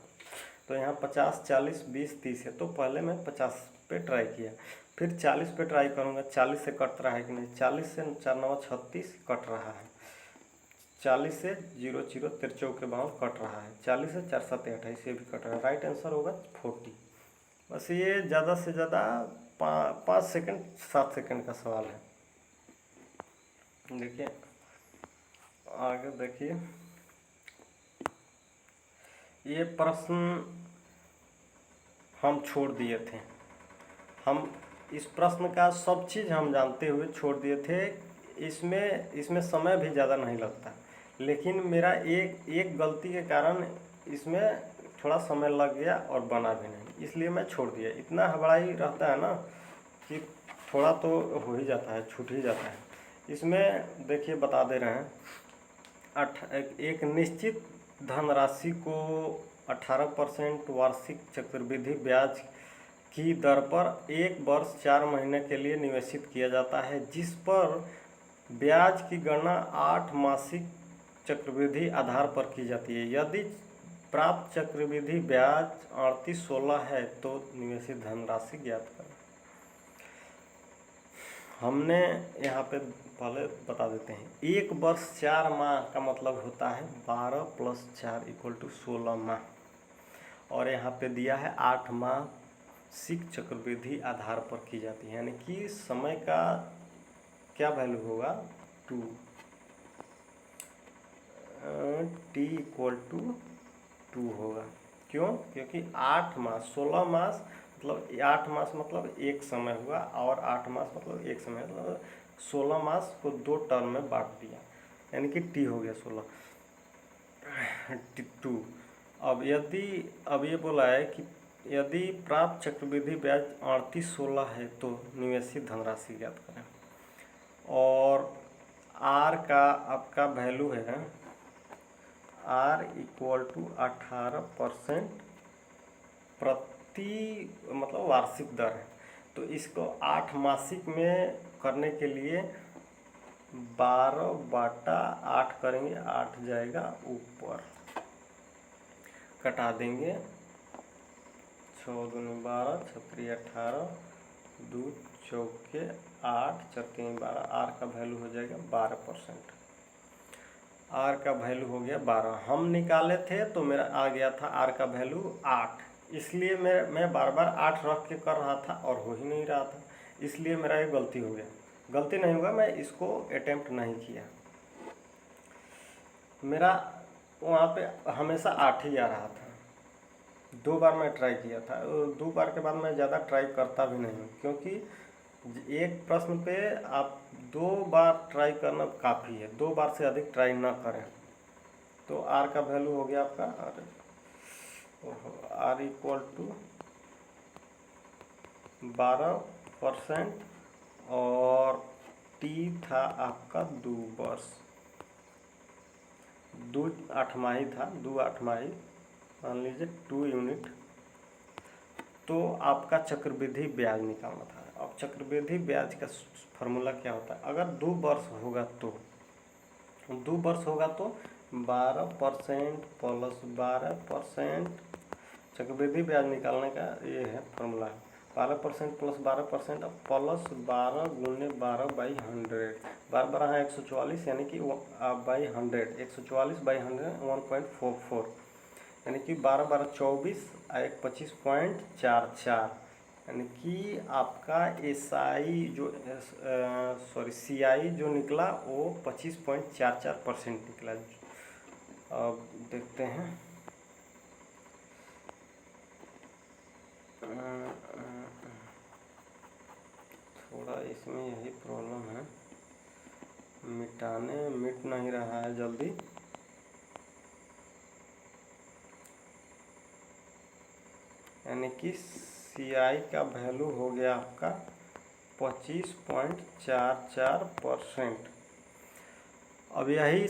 Speaker 1: तो यहाँ 50, 40, 20, 30 है, तो पहले मैं 50 पे ट्राई किया, फिर 40 पे ट्राई करूँगा। 40 से कट रहा है कि नहीं? 40 से 4 9 36 कट रहा है। 40 से 0 0 तिरचौ के बाहर कट रहा है। 40 से 4 7 28 ये भी कट रहा है। राइट आंसर होगा 40। बस ये ज़्यादा से ज़्यादा 5 सेकंड 7 सेकंड का सवाल है। देखिए आगे देखिए, ये प्रश्न हम छोड़ दिए थे। हम इस प्रश्न का सब चीज़ हम जानते हुए छोड़ दिए थे। इसमें समय भी ज़्यादा नहीं लगता, लेकिन मेरा एक गलती के कारण इसमें थोड़ा समय लग गया और बना भी नहीं, इसलिए मैं छोड़ दिया। इतना हबड़ाई रहता है ना कि थोड़ा तो हो ही जाता है, छूट ही जाता है। इसमें देखिए बता दे रहे हैं, एक निश्चित धनराशि को 18% वार्षिक चक्रवृद्धि ब्याज की दर पर 1 वर्ष 4 महीने के लिए निवेशित किया जाता है, जिस पर ब्याज की गणना 8 मासिक चक्रवृद्धि आधार पर की जाती है। यदि प्राप्त चक्रवृद्धि ब्याज 3816 है तो निवेशित धनराशि ज्ञात करें। हमने यहाँ पे पहले बता देते हैं, 1 वर्ष 4 माह का मतलब होता है 12 + 4 = 16 माह, और यहाँ पे दिया है 8 मासिक चक्रवृद्धि आधार पर की जाती है, यानी कि समय का क्या वैल्यू होगा 2, t = 2 होगा। क्यों? क्योंकि 8 मास 16 मास मतलब 8 मास मतलब एक समय हुआ, और 8 मास मतलब एक समय, मतलब 16 मास को 2 टर्म में बांट दिया, यानी कि t हो गया 16 2। अब ये बोला है कि यदि प्राप्त चक्रवृद्धि ब्याज 3816 है तो निवेशित धनराशि ज्ञात करें, और r का आपका वैल्यू है r = 18% प्रति, मतलब वार्षिक दर है। तो इसको 8 मासिक में करने के लिए 12/8 करेंगे, 8 जाएगा ऊपर, कटा देंगे, 6 दूनी 12, 6 3 18, 2 चौके 8, 4 3 12, r का वैल्यू हो जाएगा 12%। r का वैल्यू हो गया 12, हम निकाले थे तो मेरा आ गया था r का वैल्यू 8, इसलिए मैं बार बार 8 रख के कर रहा था और हो ही नहीं रहा था, इसलिए मेरा ये गलती हो गया। गलती नहीं हुआ, मैं इसको अटेम्प्ट नहीं किया, मेरा वहाँ पे हमेशा 8 ही आ रहा था। 2 बार मैं ट्राई किया था, 2 बार के बाद मैं ज़्यादा ट्राई करता भी नहीं हूँ, क्योंकि एक प्रश्न पे आप 2 बार ट्राई करना काफ़ी है, 2 बार से अधिक ट्राई ना करें। तो r का वैल्यू हो गया आपका r = 12% और t था आपका 2 वर्ष। 2 8वाही था, 2 8वाही मान लीजिए 2 यूनिट, तो आपका चक्रवृद्धि ब्याज निकालना था। अब चक्रवृद्धि ब्याज का फॉर्मूला क्या होता है, अगर 2 वर्ष होगा तो 12% प्लस 12%, चक्रवृद्धि ब्याज निकालने का ये है फॉर्मूला, 12% प्लस 12% प्लस 12 गुने 12/100, 12×144 यानी कि बाई 100, 144/100 1.44, यानी कि 12×12 = 24, 25.44, यानी कि आपका SI जो CI जो निकला वो 25.44% निकला। अब देखते हैं, थोड़ा इसमें यही प्रॉब्लम है, मिट नहीं रहा है जल्दी। यानी कि CI का वैल्यू हो गया आपका 25.44%। अब यही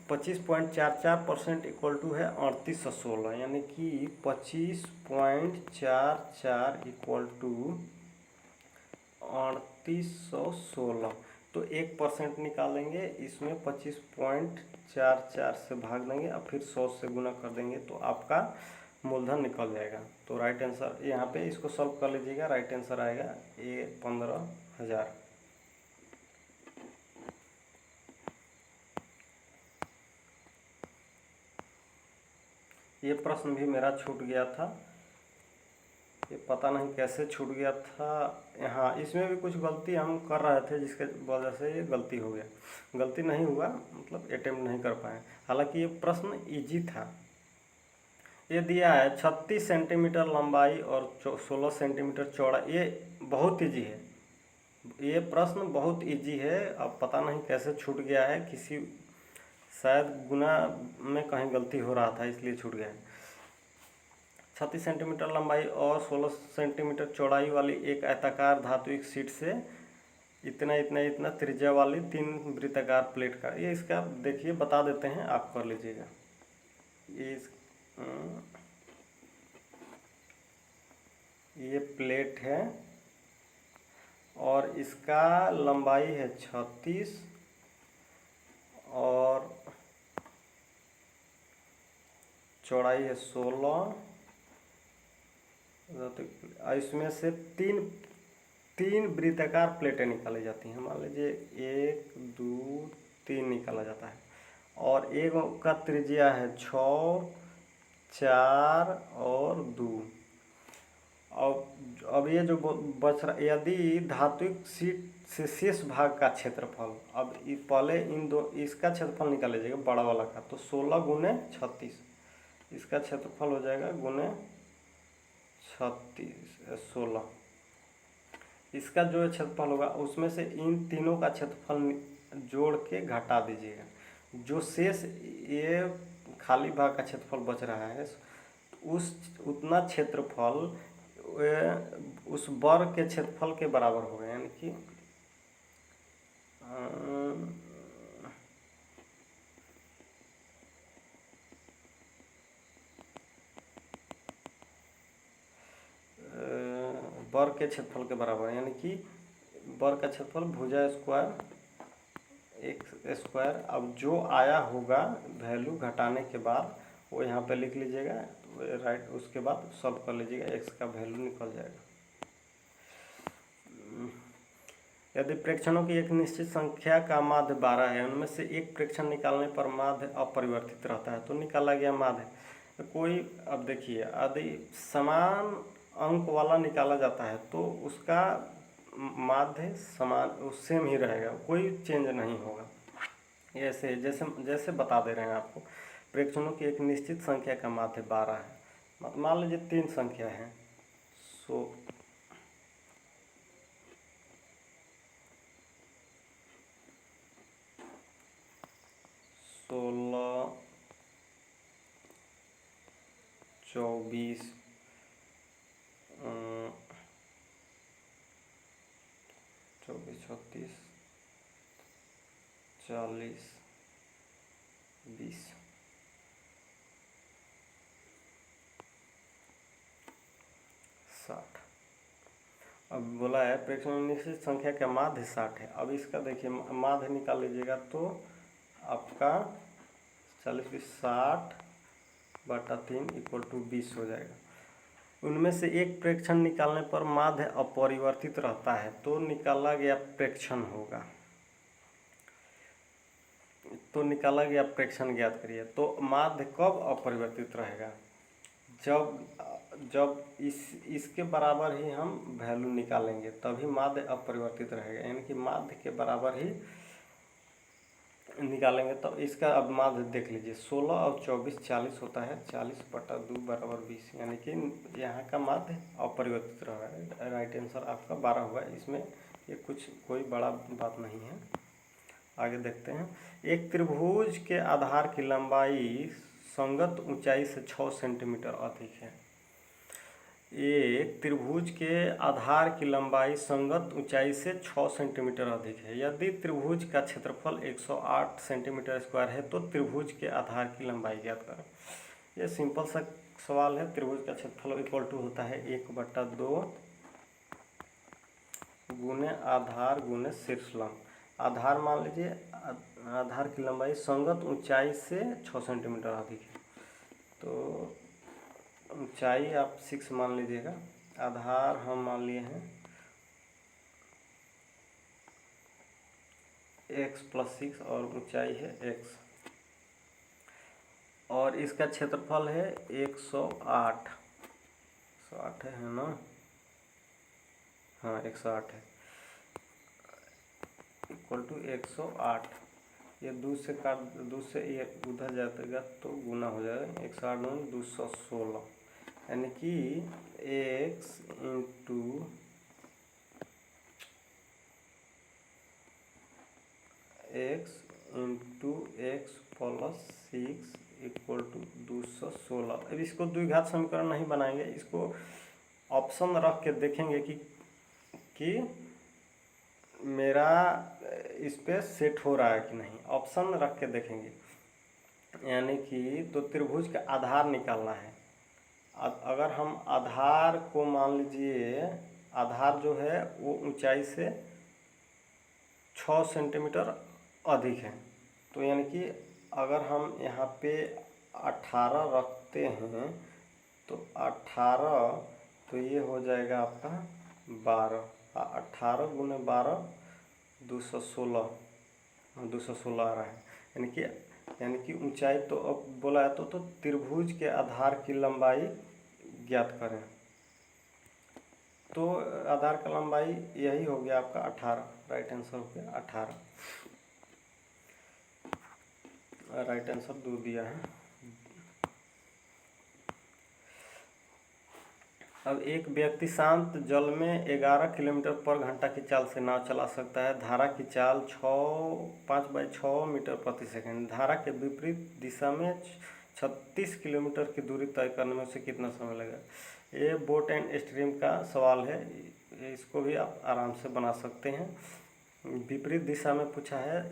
Speaker 1: 25.44% इक्वल टू है 3816, यानी कि 25.44 इक्वल टू 3816। तो 1% निकालेंगे, इसमें 25.44 से भाग देंगे और फिर 100 से गुना कर देंगे तो आपका मूलधन निकल जाएगा। तो राइट आंसर यहाँ पे इसको सॉल्व कर लीजिएगा, राइट आंसर आएगा ये 15,000। ये प्रश्न भी मेरा छूट गया था, ये पता नहीं कैसे छूट गया था। हाँ, इसमें भी कुछ गलती हम कर रहे थे जिसके वजह से ये गलती हो गया। गलती नहीं हुआ, मतलब अटेम्प्ट नहीं कर पाए। हालांकि ये प्रश्न इजी था। ये दिया है 36 सेंटीमीटर लंबाई और 16 सेंटीमीटर चौड़ा, ये बहुत इजी है, ये प्रश्न बहुत इजी है। अब पता नहीं कैसे छूट गया है, किसी शायद गुना में कहीं गलती हो रहा था इसलिए छूट गया है। 36 सेंटीमीटर लंबाई और 16 सेंटीमीटर चौड़ाई वाली एक आयताकार धात्विक शीट से इतना इतना इतना त्रिज्या वाली 3 वृत्ताकार प्लेट का, ये इसका देखिए बता देते हैं, आप कर लीजिएगा। ये प्लेट है और इसका लंबाई है 36 और चौड़ाई है 16। इसमें से तीन वृत्ताकार प्लेटें निकाली जाती हैं। मान लीजिए 1 2 3 निकाला जाता है और एक का त्रिज्या है 6 4 और 2। अब ये जो बच रहा, यदि धात्विक शीट से शेष भाग का क्षेत्रफल, अब पहले इसका क्षेत्रफल निकाल लीजिएगा बड़ा वाला का, तो 16 गुने 36, इसका क्षेत्रफल हो जाएगा गुने 16, इसका जो क्षेत्रफल होगा उसमें से इन तीनों का क्षेत्रफल जोड़ के घटा दीजिएगा। जो शेष ये खाली भाग का क्षेत्रफल बच रहा है, उतना क्षेत्रफल उस वर्ग के क्षेत्रफल के बराबर होगा, यानी कि वर्ग के क्षेत्रफल के बराबर, यानी कि वर्ग का क्षेत्रफल भुजा स्क्वायर एक स्क्वायर। अब जो आया होगा वैल्यू घटाने के बाद वो यहाँ पे लिख लीजिएगा, राइट, उसके बाद सॉल्व कर लीजिएगा, x का वैल्यू निकल जाएगा। यदि प्रेक्षणों की एक निश्चित संख्या का माध्य 12 है, उनमें से एक प्रेक्षण निकालने पर माध्य अपरिवर्तित रहता है, तो निकाला गया माध्य कोई, अब देखिए यदि समान अंक वाला निकाला जाता है तो उसका माध्य समान सेम ही रहेगा, कोई चेंज नहीं होगा। ऐसे जैसे बता दे रहे हैं आपको, प्रेक्षणों की एक निश्चित संख्या का माध्य 12 है, मान लीजिए 3 संख्या है, 16 24 36 40 20। अब बोला है प्रेक्षण में निश्चित संख्या का माध्य 60 है। अब इसका देखिए माध्य निकाल लीजिएगा तो आपका 40 की 60/3 = 20 हो जाएगा। उनमें से एक प्रेक्षण निकालने पर माध्य अपरिवर्तित रहता है तो निकाला गया प्रेक्षण होगा। तो निकाला गया प्रेक्षण ज्ञात करिए। तो माध्य कब अपरिवर्तित रहेगा? जब इसके बराबर ही हम वैल्यू निकालेंगे तभी माध्य अपरिवर्तित रहेगा, यानी कि माध्य के बराबर ही निकालेंगे। तो इसका अब माध्य देख लीजिए, 16 और 24 40 होता है, 40/2 = 20, यानी कि यहाँ का माध्य अपरिवर्तित रहा है। राइट आंसर आपका 12 हुआ। इसमें ये कोई बड़ा बात नहीं है। आगे देखते हैं। एक त्रिभुज के आधार की लंबाई संगत ऊंचाई से 6 सेंटीमीटर अधिक है। एक त्रिभुज के आधार की लंबाई संगत ऊंचाई से 6 सेंटीमीटर अधिक है। यदि त्रिभुज का क्षेत्रफल 108 सेंटीमीटर स्क्वायर है तो त्रिभुज के आधार की लंबाई ज्ञात करें। ये सिंपल सा सवाल है। त्रिभुज का क्षेत्रफल इक्वल टू होता है 1/2 गुने आधार गुने शीर्षलंब। आधार मान लीजिए, आधार की लंबाई संगत ऊंचाई से 6 सेंटीमीटर अधिक है, तो ऊंचाई आप 6 मान लीजिएगा। आधार हम मान लिए हैं x + 6 और ऊंचाई है x, और इसका क्षेत्रफल है 108 है ना? हाँ 108 है, = 108। ये 2 से ये उधर जाएगा तो गुना हो जाएगा, 108 × 216, यानी कि x × x + 6 = 216। अब इसको द्विघात समीकरण नहीं बनाएंगे, इसको ऑप्शन रख के देखेंगे कि मेरा इस पे सेट हो रहा है कि नहीं। ऑप्शन रख के देखेंगे, यानी कि तो त्रिभुज का आधार निकालना है। अगर हम आधार को मान लीजिए, आधार जो है वो ऊंचाई से 6 सेंटीमीटर अधिक है, तो यानी कि अगर हम यहाँ पे 18 रखते हैं तो 18, तो ये हो जाएगा आपका 12। 18 × 12 216 आ रहा है, यानी कि ऊंचाई तो अब बोला है तो त्रिभुज के आधार की लंबाई ज्ञात करें। तो आधार का लंबाई यही हो गया आपका 18। राइट आंसर हो गया 18। राइट आंसर 2 दिया है। अब एक व्यक्ति शांत जल में 11 किलोमीटर/घंटा की चाल से नाव चला सकता है। धारा की चाल 5/6 मीटर प्रति सेकंड। धारा के विपरीत दिशा में 36 किलोमीटर की दूरी तय करने में उसे कितना समय लगेगा? ये बोट एंड स्ट्रीम का सवाल है, इसको भी आप आराम से बना सकते हैं। विपरीत दिशा में पूछा है।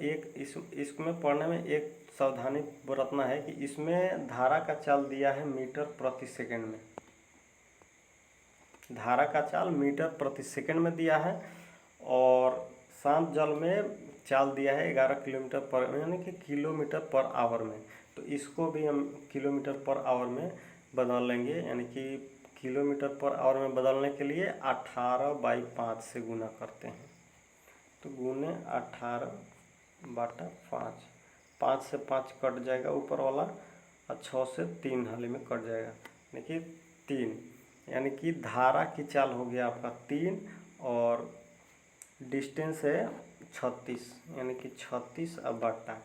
Speaker 1: इसमें पढ़ने में एक सावधानी बरतना है कि इसमें धारा का चाल दिया है मीटर प्रति सेकंड में। धारा का चाल मीटर प्रति सेकंड में दिया है, और शांत जल में चाल दिया है 11 किलोमीटर यानी कि किलोमीटर/आवर में। तो इसको भी हम किलोमीटर/आवर में बदल लेंगे, यानी कि किलोमीटर/आवर में बदलने के लिए 18/5 से गुना करते हैं। तो गुने 18/5, 5 से 5 कट जाएगा ऊपर वाला, और 6 से 3 हाल में कट जाएगा, यानी कि 3, यानी कि धारा की चाल हो गया आपका 3, और डिस्टेंस है 36, यानी कि 36/,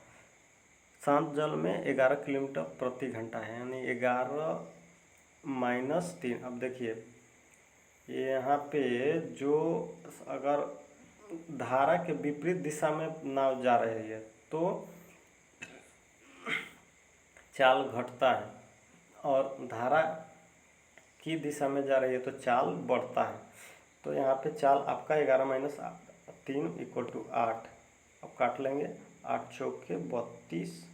Speaker 1: शांत जल में 11 किलोमीटर प्रति घंटा है, यानी 11 - 3। अब देखिए ये यहाँ पे जो अगर धारा के विपरीत दिशा में नाव जा रही है तो चाल घटता है, और धारा की दिशा में जा रही है तो चाल बढ़ता है। तो यहाँ पे चाल आपका 11 - 3 = 8। अब काट लेंगे, 8 × 4 = 32,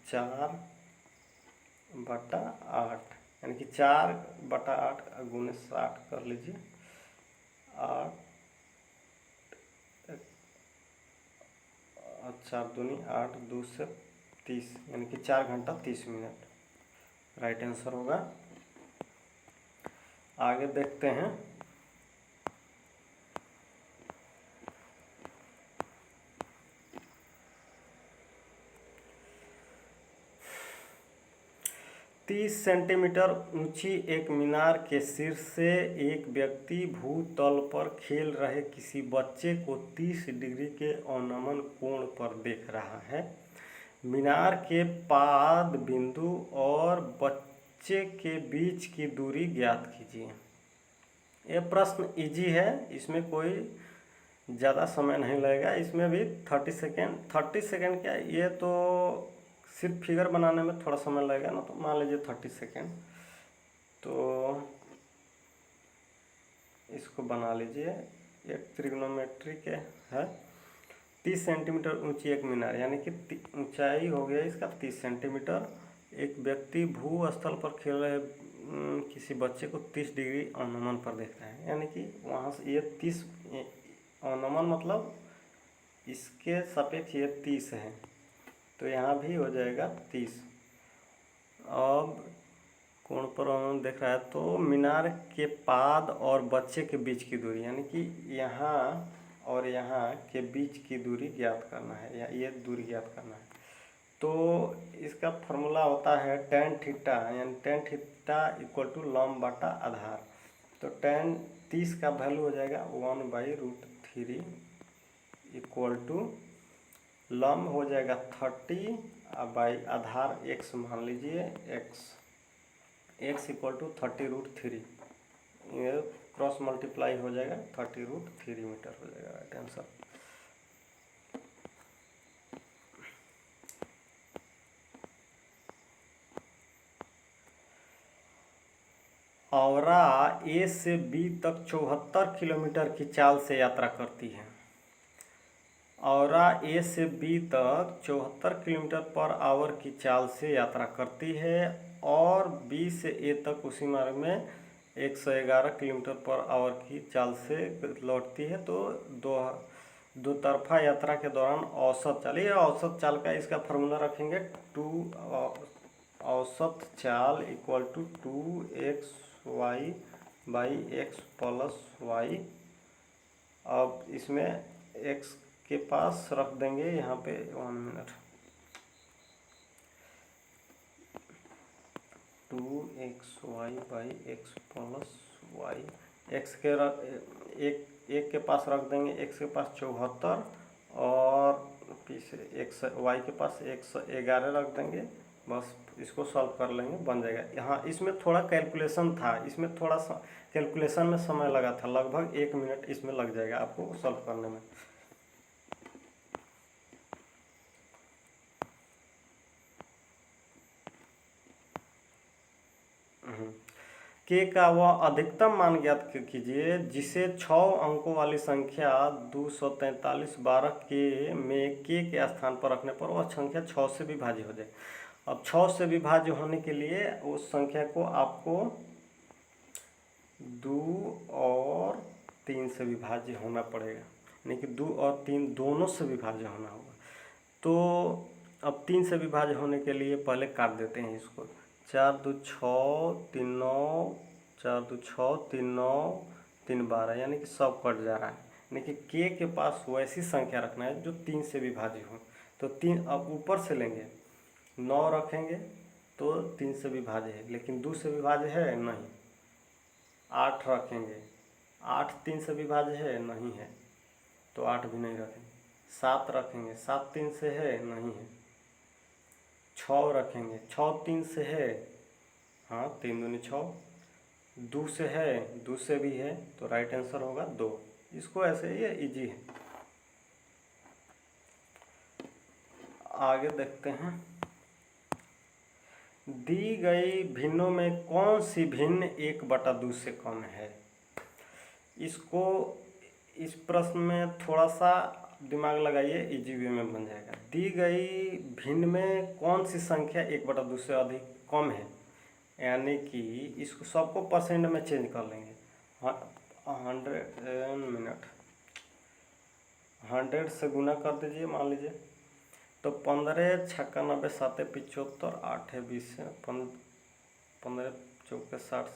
Speaker 1: 4/8, यानी कि 4/8 × 60 कर लीजिए, 8 4 दूनी 8, 2 से 30 यानी कि 4 घंटा 30 मिनट राइट आंसर होगा। आगे देखते हैं। तीस सेंटीमीटर ऊंची एक मीनार के शीर्ष से एक व्यक्ति भूतल पर खेल रहे किसी बच्चे को 30 डिग्री के अवनमन कोण पर देख रहा है। मीनार के पाद बिंदु और बच्चे के बीच की दूरी ज्ञात कीजिए। यह प्रश्न इजी है, इसमें कोई ज़्यादा समय नहीं लगेगा। इसमें भी 30 सेकेंड क्या, ये तो सिर्फ फिगर बनाने में थोड़ा समय लगेगा ना, तो मान लीजिए 30 सेकेंड। तो इसको बना लीजिए। एक त्रिग्नोमेट्री के है। 30 सेंटीमीटर ऊंची एक मीनार यानी कि ऊंचाई हो गया इसका 30 सेंटीमीटर। एक व्यक्ति भूस्थल पर खेल रहे किसी बच्चे को 30 डिग्री अवनमन पर देख रहा है, यानी कि वहाँ से ये 30 अवनमन मतलब इसके सापेक्ष ये 30 है, तो यहाँ भी हो जाएगा 30। अब कोण पर अवनमन देख रहा है, तो मीनार के पाद और बच्चे के बीच की दूरी यानी कि यहाँ और यहाँ के बीच की दूरी ज्ञात करना है, या ये दूरी ज्ञात करना है। तो इसका फॉर्मूला होता है tan थीटा, यानी tan थीटा इक्वल टू लंब बटा आधार। तो tan 30 का वैल्यू हो जाएगा 1/√3 इक्वल टू लंब हो जाएगा 30 बाई आधार x मान लीजिए x इक्वल टू 30√3। ये क्रॉस मल्टीप्लाई हो जाएगा 30√3 मीटर हो जाएगा राइट आंसर। औरा ए से बी तक 74 किलोमीटर की चाल से यात्रा करती है। औरा ए से बी तक 74 किलोमीटर पर आवर की चाल से यात्रा करती है और बी से ए तक उसी मार्ग में 111 किलोमीटर पर आवर की चाल से लौटती है। तो दो तरफा यात्रा के दौरान औसत चाल, ये औसत चाल का इसका फार्मूला रखेंगे औसत चाल equal to 2xy by x plus y। अब इसमें x के पास रख देंगे यहाँ पे 1 minute 2xy by x plus y। x के एक के पास रख देंगे, x के पास 74 और पीछे x y के पास 111 रख देंगे। बस इसको सॉल्व कर लेंगे, बन जाएगा। यहाँ इसमें थोड़ा कैलकुलेशन था, इसमें थोड़ा सा कैलकुलेशन में समय लगा था, लगभग 1 मिनट इसमें लग जाएगा आपको सॉल्व करने में। के का वह अधिकतम मान ज्ञात कीजिए जिसे 6 अंकों वाली संख्या 243 12 के में के स्थान पर रखने पर वह संख्या 6 से विभाज्य हो जाए। अब 6 से विभाज्य होने के लिए उस संख्या को आपको 2 और 3 से विभाज्य होना पड़ेगा, यानी कि 2 और 3 दोनों से विभाज्य होना होगा। तो अब 3 से विभाज्य होने के लिए पहले काट देते हैं इसको। 4 2 6 3 9 4 2 6 3 9 3 12, यानी कि सब कट जा रहा है, यानी कि के पास वैसी संख्या रखना है जो 3 से विभाज्य हो। तो 3 अब ऊपर से लेंगे, 9 रखेंगे तो 3 से विभाज्य है, लेकिन 2 से विभाज्य है नहीं। 8 रखेंगे, 8 3 से विभाज्य है नहीं है, तो 8 भी नहीं रखेंगे। 7 रखेंगे, 7 3 से है नहीं है। 6 रखेंगे, 6 3 से है, हाँ 3 दूनी 6। 2 से है, 2 से भी है, तो राइट आंसर होगा 2। इसको ऐसे ये इजी है। आगे देखते हैं। दी गई भिन्नों में कौन सी भिन्न 1/2 से कम है। इसको इस प्रश्न में थोड़ा सा दिमाग लगाइए, इजी वे में बन जाएगा। दी गई भिन्न में कौन सी संख्या 1/2 से अधिक कम है, यानी कि इसको सबको परसेंट में चेंज कर लेंगे। हाँ, मिनट 100 से गुना कर दीजिए मान लीजिए। तो 15 छक्का 90 7 75 8 20 15 चौके 60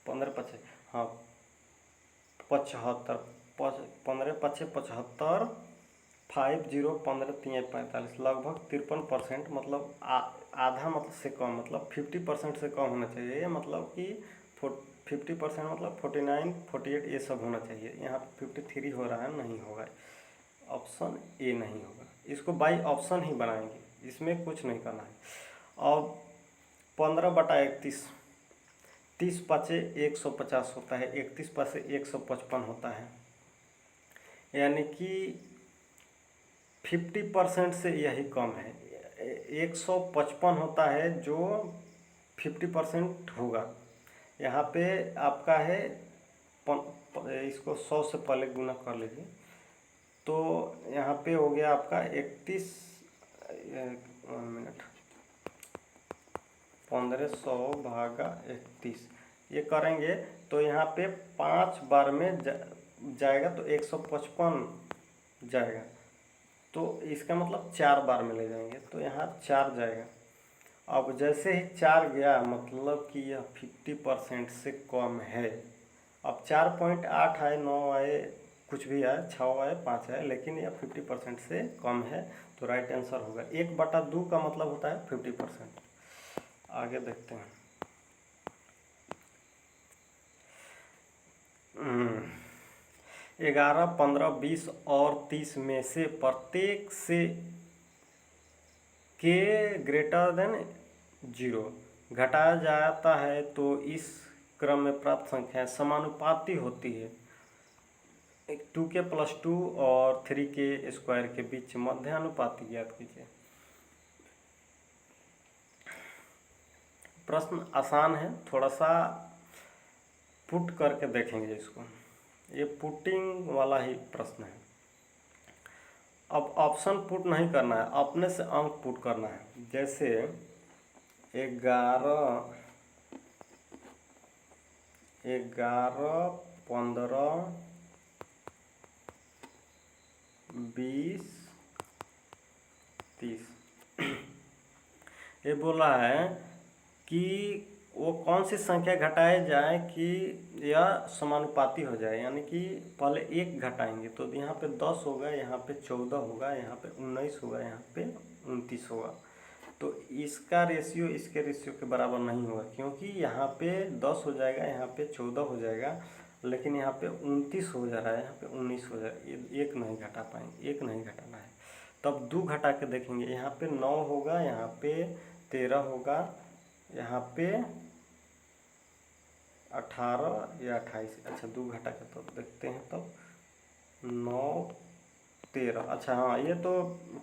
Speaker 1: 15 पचे हाँ 75 15 पचे 75 50 15 3 45 लगभग 53%, मतलब आधा मतलब से कम, मतलब 50% से कम होना चाहिए। मतलब कि 50% मतलब 49 48 ये सब होना चाहिए। यहाँ 53 हो रहा है, नहीं होगा, ऑप्शन ए नहीं होगा। इसको बाई ऑप्शन ही बनाएंगे, इसमें कुछ नहीं करना है। और 15/31 30 पाँचे 150 होता है, 31 पासे 155 होता है, यानी कि 50% से यही कम है। 155 होता है जो 50% होगा। यहाँ पे आपका है इसको 100 से पहले गुना कर लीजिए, तो यहाँ पे हो गया आपका 31 मिनट 1500 भागा 31 ये करेंगे तो यहाँ पे 5 बार में जाएगा तो 155 जाएगा, तो इसका मतलब 4 बार में ले जाएंगे तो यहाँ 4 जाएगा। अब जैसे ही 4 गया मतलब कि यह 50% से कम है। अब 4.8 आए 9 आए कुछ भी आए 6 आए 5 आए, लेकिन यह 50% से कम है, तो राइट आंसर होगा। 1/2 का मतलब होता है 50%। आगे देखते हैं। 11 15 20 और 30 में से प्रत्येक से के ग्रेटर देन 0 घटाया जाता है तो इस क्रम में प्राप्त संख्याएं समानुपाती होती है। 2k + 2 और 3k स्क्वायर के बीच मध्यानुपाती ज्ञात कीजिए। प्रश्न आसान है, थोड़ा सा पुट करके देखेंगे इसको। ये पुटिंग वाला ही प्रश्न है। अब ऑप्शन पुट नहीं करना है, अपने से अंक पुट करना है। जैसे 11 15 20 30 ये बोला है कि वो कौन सी संख्या घटाई जाए कि यह समानुपाती हो जाए, यानी कि पहले 1 घटाएंगे तो यहाँ पे 10 होगा, यहाँ पे 14 होगा, यहाँ पे 19 होगा, यहाँ पे 29 होगा। तो इसका रेशियो इसके रेशियो के बराबर नहीं होगा, क्योंकि यहाँ पे 10 हो जाएगा, यहाँ पे 14 हो जाएगा, लेकिन यहाँ पे 29 हो जा रहा है, यहाँ पे 19 हो जाएगा। ये 1 नहीं घटा पाएंगे, 1 नहीं घटाना है। तब 2 घटा के देखेंगे, यहाँ पे 9 होगा, यहाँ पे 13 होगा, यहाँ पे 18 या 28। अच्छा 2 घटा के तो देखते हैं, तब 9 13। अच्छा हाँ, ये तो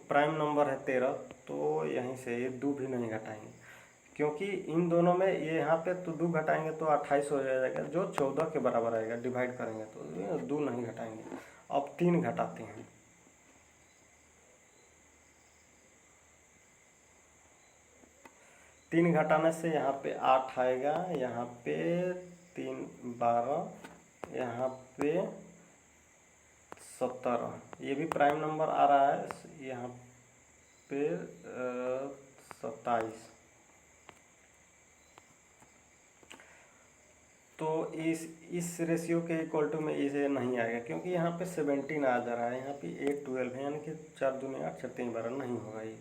Speaker 1: प्राइम नंबर है 13, तो यहीं से ये 2 भी नहीं घटाएंगे, क्योंकि इन दोनों में ये यहाँ पे तो 2 घटाएंगे तो 28 हो जाएगा, जो 14 के बराबर आएगा। डिवाइड करेंगे तो 2 नहीं घटाएंगे। अब 3 घटाते हैं। 3 घटाने से यहाँ पे 8 आएगा, यहाँ पे 3 12, यहाँ पे 17। ये भी प्राइम नंबर आ रहा है, यहाँ पे 27। तो इस रेशियो के इक्वल टू में इसे नहीं आएगा, क्योंकि यहाँ पे 17 आ जा रहा है, यहाँ पे 8 12 है, यानी कि 4 दूनी 8 6 3 12 नहीं होगा ये।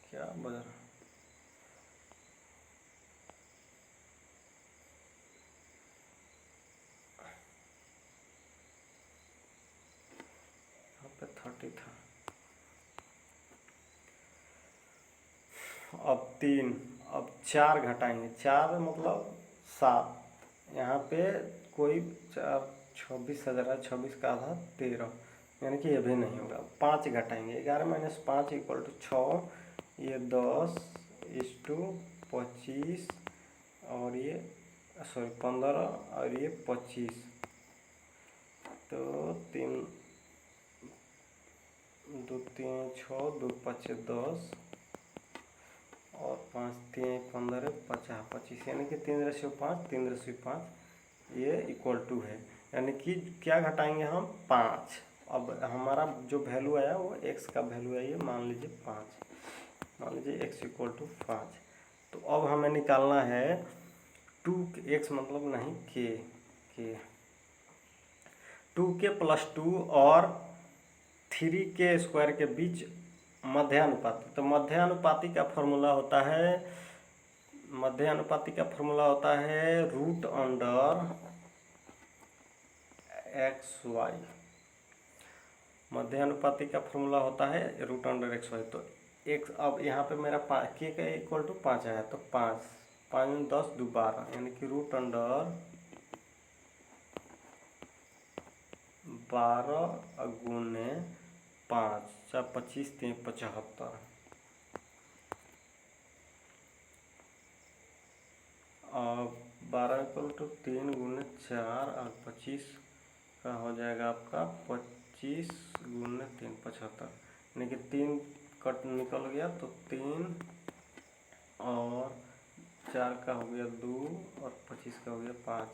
Speaker 1: क्या बजा रहा यहाँ पे 30 था। अब 4 घटाएंगे, 4 मतलब 7। यहाँ पे कोई 4 26 हज़ार है, 26 का आधा 13, यानी कि ये भी नहीं होगा। 5 घटाएंगे, 11 - 5 = 6, ये 10 = 25 और ये 15 और ये 25, तो 3 2 3 6 2 5 10 5 3 15 50 25, यानी कि 3/5 3/5 ये इक्वल टू है, यानी कि क्या घटाएंगे हम 5। अब हमारा जो वैल्यू आया वो x का वैल्यू है, ये मान लीजिए 5, मान लीजिए x इक्वल टू 5। तो अब हमें निकालना है 2x मतलब नहीं k 2k + 2 और 3k स्क्वायर के बीच मध्यानुपाती। तो मध्यानुपाती का फॉर्मूला होता है रूट अंडर XY। मध्यानुपाती का फॉर्मूला होता है रूट अंडर XY। तो x, अब यहाँ पे मेरा k का इक्वल टू 5 आया, तो 5 5 10 2 12, यानी कि रूट अंडर 12 गुने 5 4 25 3 75। और 12 इक्वल टू 3 गुने 4 और 25 का हो जाएगा आपका 25 गुने 3 75, यानी कि 3 कट निकल गया, तो 3 और 4 का हो गया 2 और 25 का हो गया 5,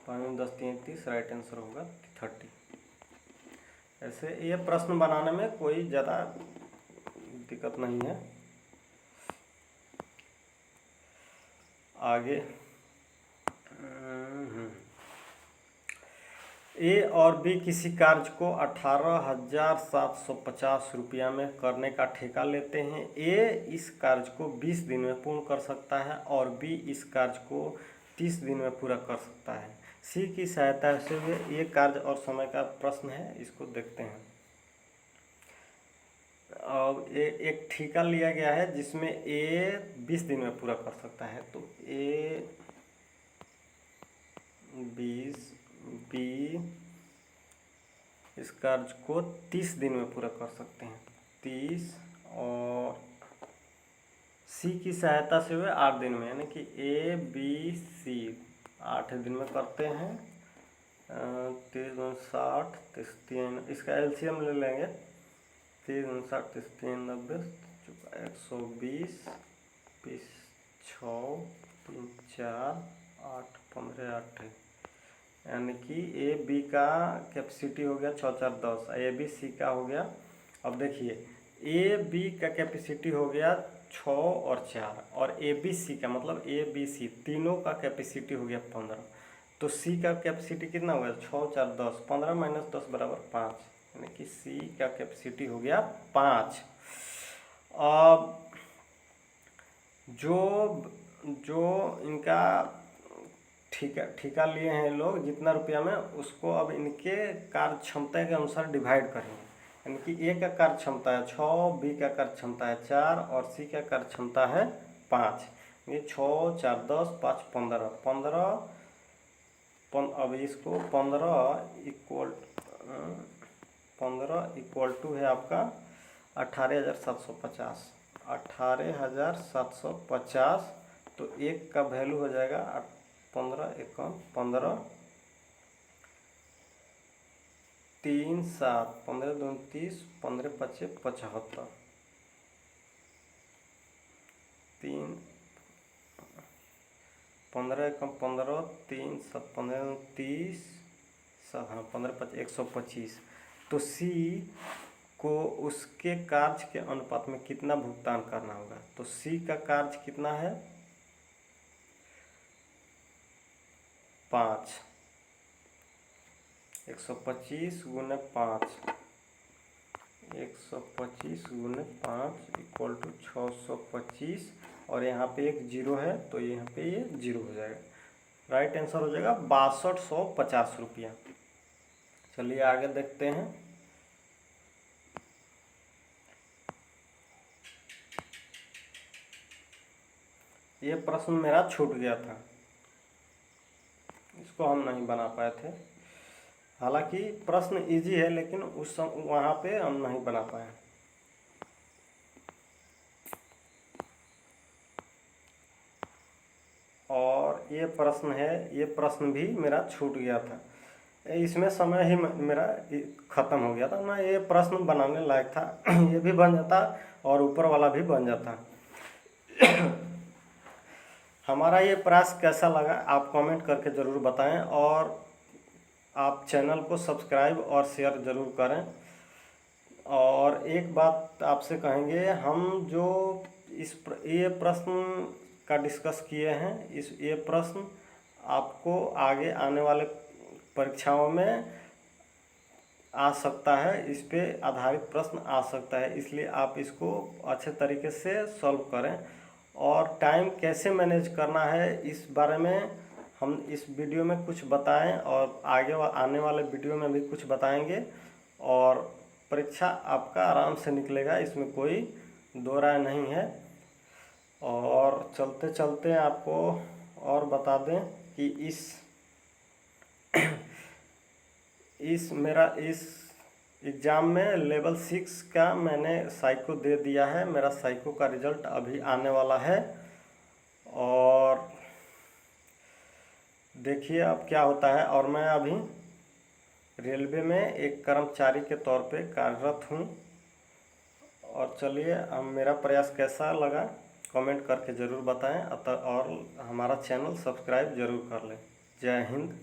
Speaker 1: 5 10 33, राइट आंसर होगा 30। ऐसे ये प्रश्न बनाने में कोई ज़्यादा दिक्कत नहीं है। आगे ए और बी किसी कार्य को 18,750 रुपया में करने का ठेका लेते हैं। ए इस कार्य को 20 दिन में पूर्ण कर सकता है और बी इस कार्य को 30 दिन में पूरा कर सकता है। सी की सहायता से ये कार्य और समय का प्रश्न है, इसको देखते हैं। अब एक ठेका लिया गया है जिसमें ए 20 दिन में पूरा कर सकता है, तो ए 20, बी इस कार्य को 30 दिन में पूरा कर सकते हैं 30, और सी की सहायता से वे 8 दिन में, यानी कि ए बी सी 8 दिन में करते हैं। 30 60 3, इसका एलसीएम ले लेंगे। 30 60 3 90, 120 20 6 3 4 8 15 8, यानी कि ए बी का कैपेसिटी हो गया 6 4 10, ए बी सी का हो गया। अब देखिए ए बी का कैपेसिटी हो गया 6 और 4, और ए बी सी का मतलब ए बी सी तीनों का कैपेसिटी हो गया 15। तो सी का कैपेसिटी कितना हो गया 6 4 10, 15 - 10 = 5, यानी कि सी का कैपेसिटी हो गया 5। अब जो इनका ठेका लिए हैं लोग जितना रुपया में, उसको अब इनके कार्य क्षमता के अनुसार डिवाइड करेंगे, यानी कि ए का कार्य क्षमता है 6, बी का कार्य क्षमता है 4 और सी का कार्य क्षमता है 5। ये 6 4 10 5 15 अब इसको 15 इक्वल टू है आपका 18,750, 18,750। तो एक का वैल्यू हो जाएगा 15 एकम 15 3 7 15 2 30 15 5 75 3 15 एकम 15 3 7 15 30 7 हाँ 15 5 125। तो सी को उसके कार्य के अनुपात में कितना भुगतान करना होगा? तो सी का कार्य कितना है 5, 125 गुने 5, 125 गुने 5 इक्वल टू 625, और यहाँ पे एक जीरो है तो यहाँ पे ये जीरो हो जाएगा। राइट आंसर हो जाएगा 6250 रुपया। चलिए आगे देखते हैं। ये प्रश्न मेरा छूट गया था, इसको हम नहीं बना पाए थे। हालांकि प्रश्न इजी है लेकिन उस वहाँ पे हम नहीं बना पाए। और ये प्रश्न है, ये प्रश्न भी मेरा छूट गया था, इसमें समय ही मेरा ख़त्म हो गया था ना। ये प्रश्न बनाने लायक था ये भी बन जाता और ऊपर वाला भी बन जाता। हमारा ये प्रयास कैसा लगा आप कमेंट करके ज़रूर बताएं, और आप चैनल को सब्सक्राइब और शेयर ज़रूर करें। और एक बात आपसे कहेंगे, हम जो ये प्रश्न का डिस्कस किए हैं, ये प्रश्न आपको आगे आने वाले परीक्षाओं में आ सकता है, इस पे आधारित प्रश्न आ सकता है, इसलिए आप इसको अच्छे तरीके से सॉल्व करें। और टाइम कैसे मैनेज करना है इस बारे में हम इस वीडियो में कुछ बताएं, और आगे आने वाले वीडियो में भी कुछ बताएंगे, और परीक्षा आपका आराम से निकलेगा, इसमें कोई दो राय नहीं है। और चलते चलते आपको और बता दें कि इस एग्ज़ाम में लेवल 6 का मैंने साइको दे दिया है, मेरा साइको का रिज़ल्ट अभी आने वाला है। और देखिए अब क्या होता है। और मैं अभी रेलवे में एक कर्मचारी के तौर पे कार्यरत हूँ। और चलिए, अब मेरा प्रयास कैसा लगा कमेंट करके ज़रूर बताएं, और हमारा चैनल सब्सक्राइब ज़रूर कर लें। जय हिंद।